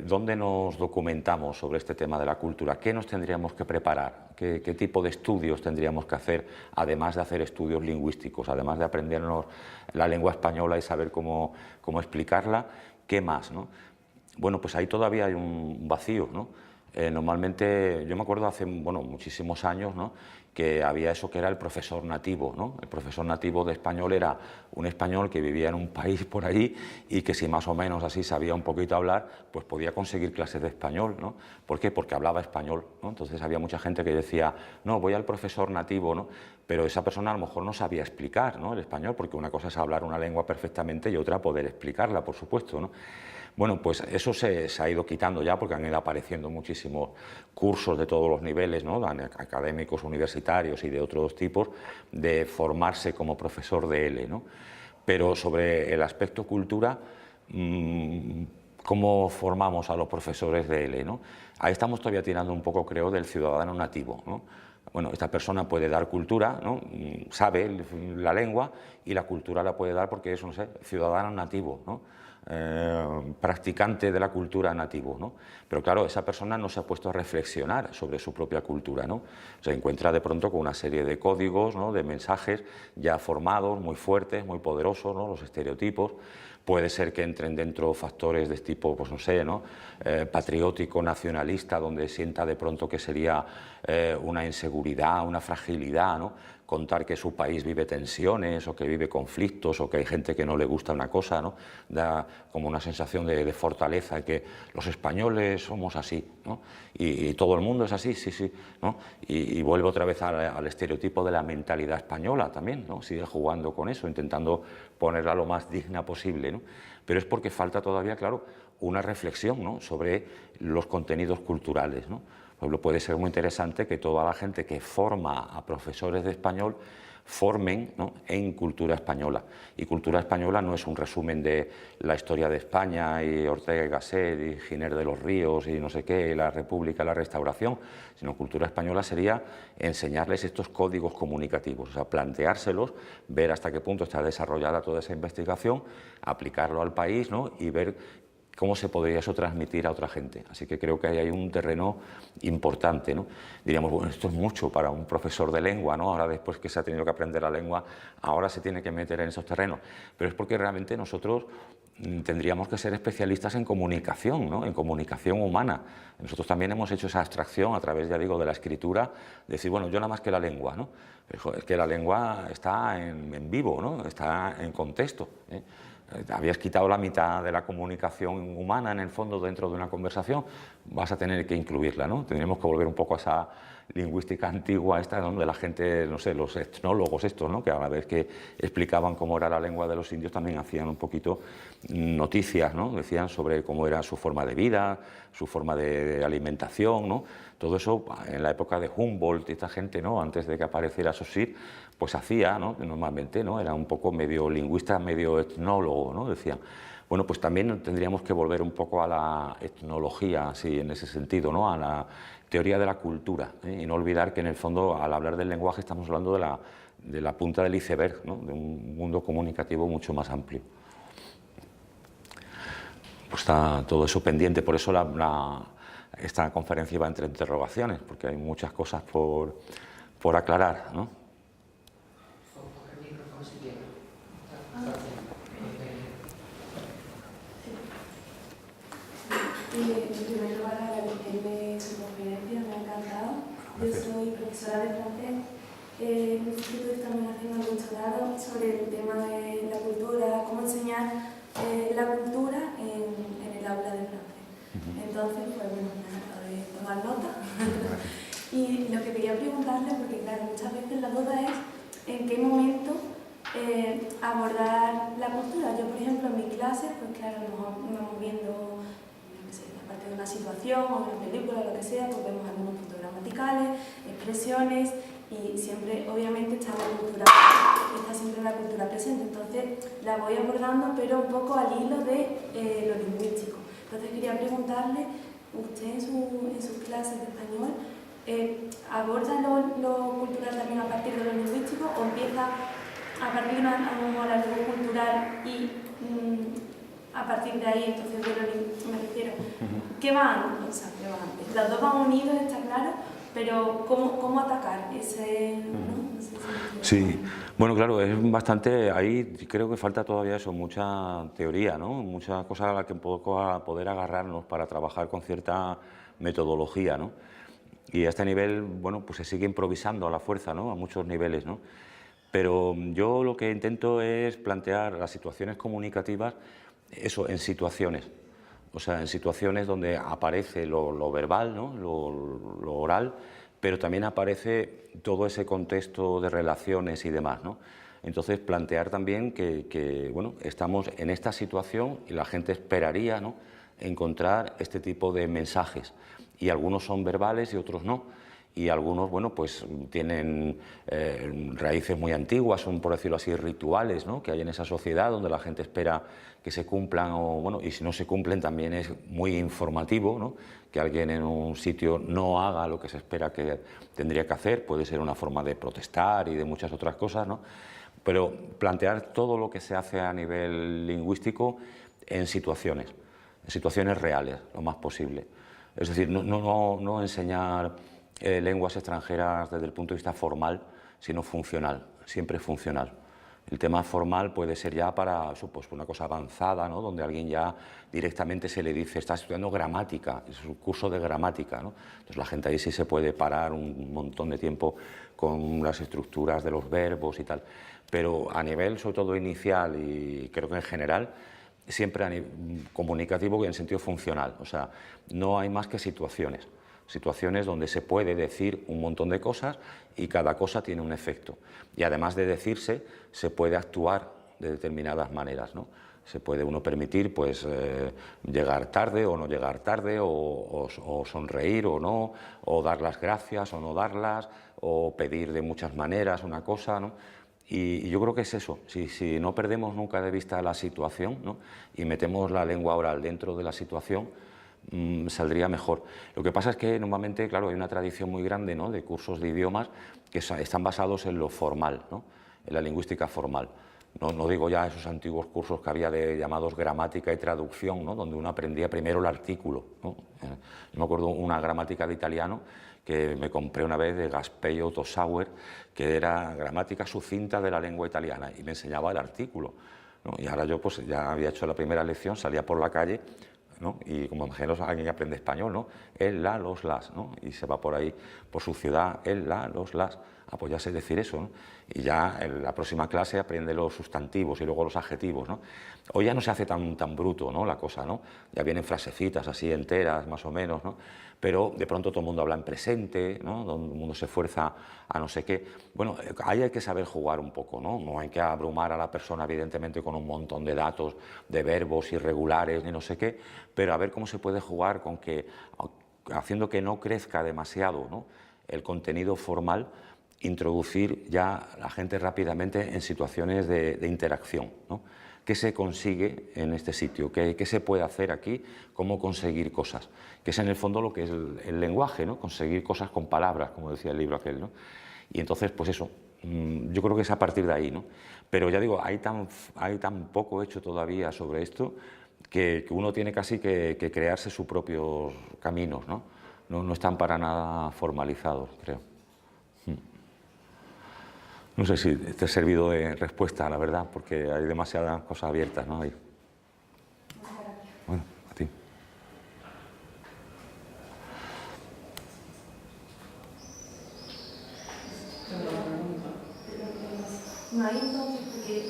¿dónde nos documentamos sobre este tema de la cultura? ¿Qué nos tendríamos que preparar? ¿Qué tipo de estudios tendríamos que hacer, además de hacer estudios lingüísticos, además de aprendernos la lengua española y saber cómo explicarla? ¿Qué más, ¿no? Bueno, pues ahí todavía hay un vacío, ¿no? Normalmente, yo me acuerdo hace muchísimos años, ¿no? Que había eso que era el profesor nativo, ¿no? El profesor nativo de español era un español que vivía en un país por ahí y que si más o menos así sabía un poquito hablar, pues podía conseguir clases de español, ¿no? ¿Por qué? Porque hablaba español, ¿no? Entonces había mucha gente que decía, no, voy al profesor nativo, ¿no? Pero esa persona a lo mejor no sabía explicar, ¿no? El español, porque una cosa es hablar una lengua perfectamente y otra poder explicarla, por supuesto, ¿no? Bueno, pues eso se ha ido quitando ya porque han ido apareciendo muchísimos cursos de todos los niveles, ¿no? Académicos, universitarios y de otros tipos, de formarse como profesor de L, ¿no? Pero sobre el aspecto cultura, ¿cómo formamos a los profesores de L, ¿no? Ahí estamos todavía tirando un poco, creo, del ciudadano nativo, ¿no? Bueno, esta persona puede dar cultura, ¿no? Sabe la lengua, y la cultura la puede dar porque es, no sé, ciudadano nativo, ¿no? Practicante de la cultura nativo, ¿no? Pero claro, esa persona no se ha puesto a reflexionar sobre su propia cultura, ¿no? Se encuentra de pronto con una serie de códigos, ¿no? De mensajes ya formados, muy fuertes, muy poderosos, ¿no? Los estereotipos. Puede ser que entren dentro factores de tipo, pues no sé, ¿no? Patriótico, nacionalista, donde sienta de pronto que sería una inseguridad, una fragilidad, ¿no? Contar que su país vive tensiones o que vive conflictos o que hay gente que no le gusta una cosa, ¿no? Da como una sensación de fortaleza, que los españoles somos así, ¿no? Y todo el mundo es así, sí, sí, ¿no? Y vuelve otra vez al estereotipo de la mentalidad española también, ¿no? Sigue jugando con eso, intentando ponerla lo más digna posible, ¿no? Pero es porque falta todavía, claro, una reflexión, ¿no? Sobre los contenidos culturales, ¿no? Por ejemplo, puede ser muy interesante que toda la gente que forma a profesores de español formen, ¿no? En cultura española. Y cultura española no es un resumen de la historia de España y Ortega y Gasset y Giner de los Ríos y no sé qué, y la República, la Restauración, sino cultura española sería enseñarles estos códigos comunicativos, o sea, planteárselos, ver hasta qué punto está desarrollada toda esa investigación, aplicarlo al país, ¿no? Y ver cómo se podría eso transmitir a otra gente. Así que creo que ahí hay un terreno importante, ¿no? Diríamos, bueno, esto es mucho para un profesor de lengua, ¿no? Ahora, después que se ha tenido que aprender la lengua, ahora se tiene que meter en esos terrenos. Pero es porque realmente nosotros tendríamos que ser especialistas en comunicación, ¿no? En comunicación humana. Nosotros también hemos hecho esa abstracción a través, ya digo, de la escritura, de decir, bueno, yo nada más que la lengua, ¿no? Pero es que la lengua está en vivo, ¿no? Está en contexto, ¿eh? Habías quitado la mitad de la comunicación humana en el fondo dentro de una conversación, vas a tener que incluirla, ¿no? Tendríamos que volver un poco a esa lingüística antigua esta, donde la gente, no sé, los etnólogos estos, ¿no? Que a la vez que explicaban cómo era la lengua de los indios también hacían un poquito noticias, ¿no? Decían sobre cómo era su forma de vida, su forma de alimentación, ¿no? Todo eso en la época de Humboldt y esta gente, ¿no? Antes de que apareciera Saussure, pues hacía, ¿no? Normalmente, ¿no? Era un poco medio lingüista, medio etnólogo, ¿no? Decían. Bueno, pues también tendríamos que volver un poco a la etnología, así, en ese sentido, ¿no? A la teoría de la cultura, ¿eh? Y no olvidar que en el fondo, al hablar del lenguaje, estamos hablando de la punta del iceberg, ¿no? De un mundo comunicativo mucho más amplio. Pues está todo eso pendiente, por eso esta conferencia va entre interrogaciones, porque hay muchas cosas por aclarar, ¿no? En primer lugar, agradecerle su conferencia, me ha encantado. Yo soy profesora de francés. En mi instituto estamos haciendo un doctorado sobre el tema de la cultura, cómo enseñar la cultura en el aula de francés. Entonces, pues bueno, me ha tratado de tomar nota. Y lo que quería preguntarle, porque claro, muchas veces la duda es en qué momento abordar la cultura. Yo, por ejemplo, en mi clase, pues claro, nos vamos viendo de una situación o de una película, lo que sea, pues vemos algunos puntos gramaticales, expresiones, y siempre, obviamente, está siempre la cultura presente. Entonces, la voy abordando, pero un poco al hilo de lo lingüístico. Entonces, quería preguntarle, usted en sus clases de español, ¿aborda lo cultural también a partir de lo lingüístico o empieza a partir de algo cultural y a partir de ahí, entonces, me refiero, ¿qué va antes? O sea, ¿qué va antes? Los dos van unidos, está claro, pero ¿cómo atacar ese...? ¿no? No sé si sí, bueno, claro, es bastante, ahí creo que falta todavía eso, mucha teoría, ¿no? Muchas cosas a las que poder agarrarnos para trabajar con cierta metodología, ¿no? Y a este nivel, bueno, pues se sigue improvisando a la fuerza, ¿no? A muchos niveles, ¿no? Pero yo lo que intento es plantear las situaciones comunicativas, eso, en situaciones. O sea, en situaciones donde aparece lo verbal, ¿no? lo oral, pero también aparece todo ese contexto de relaciones y demás, ¿no? Entonces, plantear también que bueno, estamos en esta situación y la gente esperaría, ¿no? Encontrar este tipo de mensajes. Y algunos son verbales y otros no. y algunos, bueno, pues tienen raíces muy antiguas, son, por decirlo así, rituales, ¿no?, que hay en esa sociedad donde la gente espera que se cumplan, o bueno, y si no se cumplen también es muy informativo, ¿no?, que alguien en un sitio no haga lo que se espera que tendría que hacer, puede ser una forma de protestar y de muchas otras cosas, ¿no?, pero plantear todo lo que se hace a nivel lingüístico en situaciones reales, lo más posible. Es decir, no enseñar lenguas extranjeras desde el punto de vista formal, sino funcional, siempre funcional. El tema formal puede ser ya para pues, una cosa avanzada, ¿no?, donde a alguien ya directamente se le dice, está estudiando gramática, es un curso de gramática, ¿no? Entonces la gente ahí sí se puede parar un montón de tiempo con las estructuras de los verbos y tal, pero a nivel sobre todo inicial y creo que en general, siempre comunicativo y en sentido funcional, o sea, no hay más que situaciones donde se puede decir un montón de cosas y cada cosa tiene un efecto. Y además de decirse, se puede actuar de determinadas maneras, ¿no? Se puede uno permitir pues, llegar tarde o no llegar tarde, o sonreír o no, o dar las gracias o no darlas, o pedir de muchas maneras una cosa, ¿no? Y yo creo que es eso, si no perdemos nunca de vista la situación, ¿no?, y metemos la lengua oral dentro de la situación, saldría mejor. Lo que pasa es que normalmente, claro, hay una tradición muy grande, ¿no?, de cursos de idiomas que están basados en lo formal, ¿no?, en la lingüística formal. No digo ya esos antiguos cursos que había de llamados gramática y traducción, ¿no?, donde uno aprendía primero el artículo, ¿no? Yo me acuerdo una gramática de italiano que me compré una vez de Gaspeio Tossauer, que era gramática sucinta de la lengua italiana, y me enseñaba el artículo, ¿no? Y ahora yo pues ya había hecho la primera lección, salía por la calle, ¿no?, y como imagino alguien que aprende español, ¿no?, el, la, los, las, ¿no?, y se va por ahí, por su ciudad, el, la, los, las, pues ya sé decir eso, ¿no?, y ya en la próxima clase aprende los sustantivos y luego los adjetivos, ¿no? Hoy ya no se hace tan bruto, ¿no?, la cosa, ¿no?, ya vienen frasecitas así enteras, más o menos, ¿no?, pero de pronto todo el mundo habla en presente, ¿no?, todo el mundo se esfuerza a no sé qué. Bueno, ahí hay que saber jugar un poco, ¿no? No hay que abrumar a la persona, evidentemente, con un montón de datos, de verbos irregulares, ni no sé qué, pero a ver cómo se puede jugar con que, haciendo que no crezca demasiado, ¿no?, el contenido formal, introducir ya a la gente rápidamente en situaciones de interacción, ¿no? ¿Qué se consigue en este sitio? ¿Qué se puede hacer aquí? ¿Cómo conseguir cosas? Que es en el fondo lo que es el lenguaje, ¿no? Conseguir cosas con palabras, como decía el libro aquel, ¿no? Y entonces, pues eso, yo creo que es a partir de ahí, ¿no? Pero ya digo, hay tan poco hecho todavía sobre esto que uno tiene casi que crearse sus propios caminos, ¿no? No están para nada formalizados, creo. No sé si te ha servido de respuesta, la verdad, porque hay demasiadas cosas abiertas, ¿no? Ahí. Bueno, a ti. No hay entonces, porque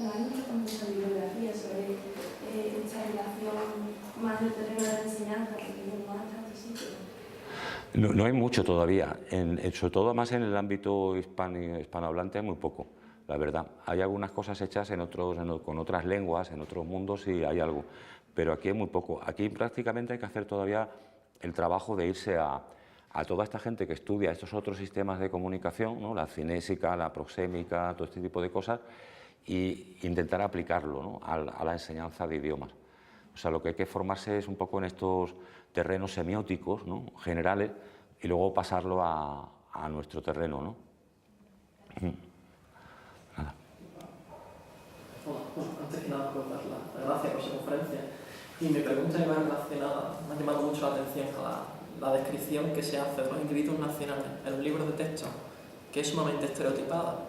no hay mucha bibliografía sobre esta relación más del terreno de la enseñanza, porque no hay tantos sitios. No hay mucho todavía, sobre todo más en el ámbito hispanohablante hay muy poco, la verdad. Hay algunas cosas hechas con otras lenguas, en otros mundos sí hay algo, pero aquí hay muy poco. Aquí prácticamente hay que hacer todavía el trabajo de irse a toda esta gente que estudia estos otros sistemas de comunicación, ¿no?, la cinésica, la proxémica, todo este tipo de cosas, e intentar aplicarlo, ¿no?, a la enseñanza de idiomas. O sea, lo que hay que formarse es un poco en estos terrenos semióticos, ¿no?, generales, y luego pasarlo a nuestro terreno, ¿no? Nada. Hola, antes que nada, pues dar las gracias por su conferencia. Y mi pregunta iba relacionada, me ha llamado mucho la atención la descripción que se hace de los individuos nacionales en los libros de texto, que es sumamente estereotipada,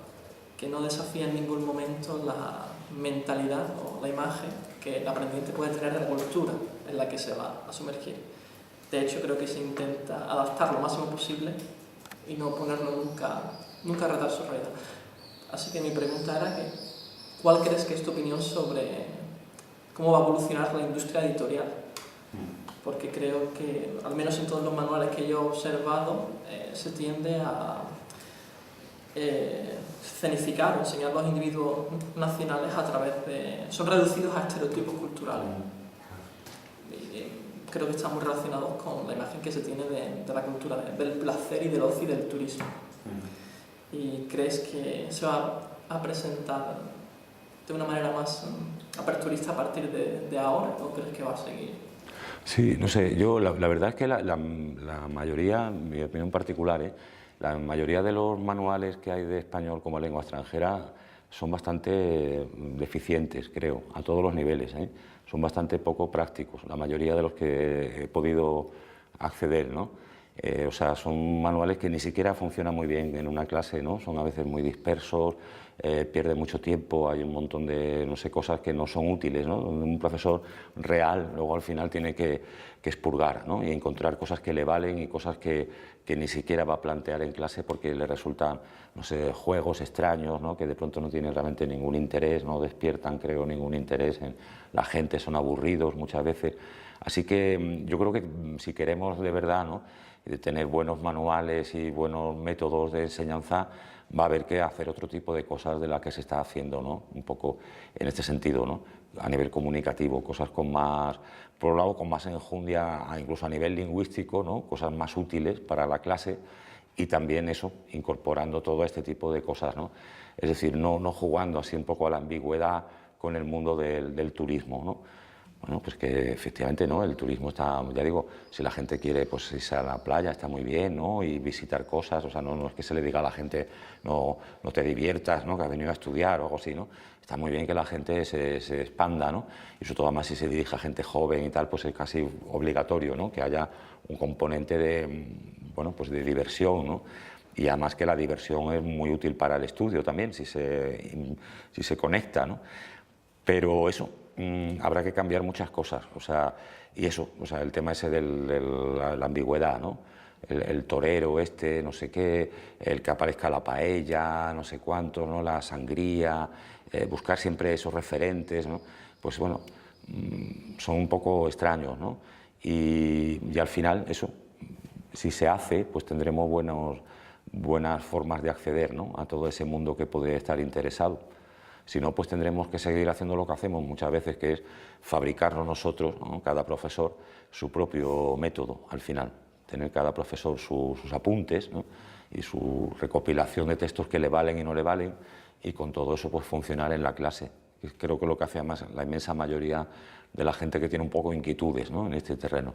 que no desafía en ningún momento la mentalidad o la imagen que el aprendiente puede tener de la cultura en la que se va a sumergir. De hecho, creo que se intenta adaptar lo máximo posible y no ponerlo nunca a retar su realidad. Así que mi pregunta era ¿cuál crees que es tu opinión sobre cómo va a evolucionar la industria editorial? Porque creo que, al menos en todos los manuales que yo he observado, se tiende a escenificar o enseñar a los individuos nacionales a través de... son reducidos a estereotipos culturales. creo que están muy relacionados con la imagen que se tiene de la cultura, del placer y del ocio y del turismo. ¿Y crees que se va a presentar de una manera más aperturista a partir de ahora, o crees que va a seguir? Sí, no sé, yo la verdad es que la mayoría, mi opinión particular, la mayoría de los manuales que hay de español como lengua extranjera son bastante deficientes, creo, a todos los niveles, son bastante poco prácticos, la mayoría de los que he podido acceder, ¿no? O sea, son manuales que ni siquiera funcionan muy bien en una clase, ¿no? Son a veces muy dispersos, pierde mucho tiempo, hay un montón de, no sé, cosas que no son útiles, ¿no? Un profesor real luego al final tiene que expurgar, ¿no? Y encontrar cosas que le valen y cosas que ni siquiera va a plantear en clase porque le resultan, no sé, juegos extraños, ¿no? Que de pronto no tienen realmente ningún interés, no despiertan, creo, ningún interés en la gente, son aburridos muchas veces. Así que yo creo que si queremos de verdad, ¿no?, de tener buenos manuales y buenos métodos de enseñanza, va a haber que hacer otro tipo de cosas de las que se está haciendo, ¿no? Un poco en este sentido, ¿no? A nivel comunicativo, cosas con más, por un lado, con más enjundia, incluso a nivel lingüístico, ¿no? Cosas más útiles para la clase y también eso, incorporando todo este tipo de cosas, ¿no? Es decir, no jugando así un poco a la ambigüedad con el mundo del turismo, ¿no? Bueno, pues que efectivamente, ¿no?, el turismo está, ya digo, si la gente quiere pues irse a la playa está muy bien, ¿no?, y visitar cosas, o sea, no es que se le diga a la gente no te diviertas, ¿no?, que has venido a estudiar o algo así, ¿no? Está muy bien que la gente se expanda, ¿no? Y sobre todo además si se dirige a gente joven y tal, pues es casi obligatorio, ¿no?, que haya un componente de, bueno, pues de diversión, ¿no? Y además que la diversión es muy útil para el estudio también, si se conecta, ¿no? Pero eso, habrá que cambiar muchas cosas, o sea, y eso, o sea, el tema ese de la ambigüedad, ¿no? El torero este, no sé qué, el que aparezca la paella, no sé cuánto, ¿no?, la sangría, buscar siempre esos referentes, ¿no? Pues bueno, son un poco extraños, ¿no? Y al final, eso, si se hace, pues tendremos buenas formas de acceder, ¿no?, a todo ese mundo que puede estar interesado. Si no, pues tendremos que seguir haciendo lo que hacemos muchas veces, que es fabricarnos nosotros, ¿no?, cada profesor, su propio método al final. Tener cada profesor sus apuntes, ¿no?, y su recopilación de textos que le valen y no le valen, y con todo eso pues funcionar en la clase. Creo que lo que hace además la inmensa mayoría de la gente que tiene un poco inquietudes, ¿no?, en este terreno.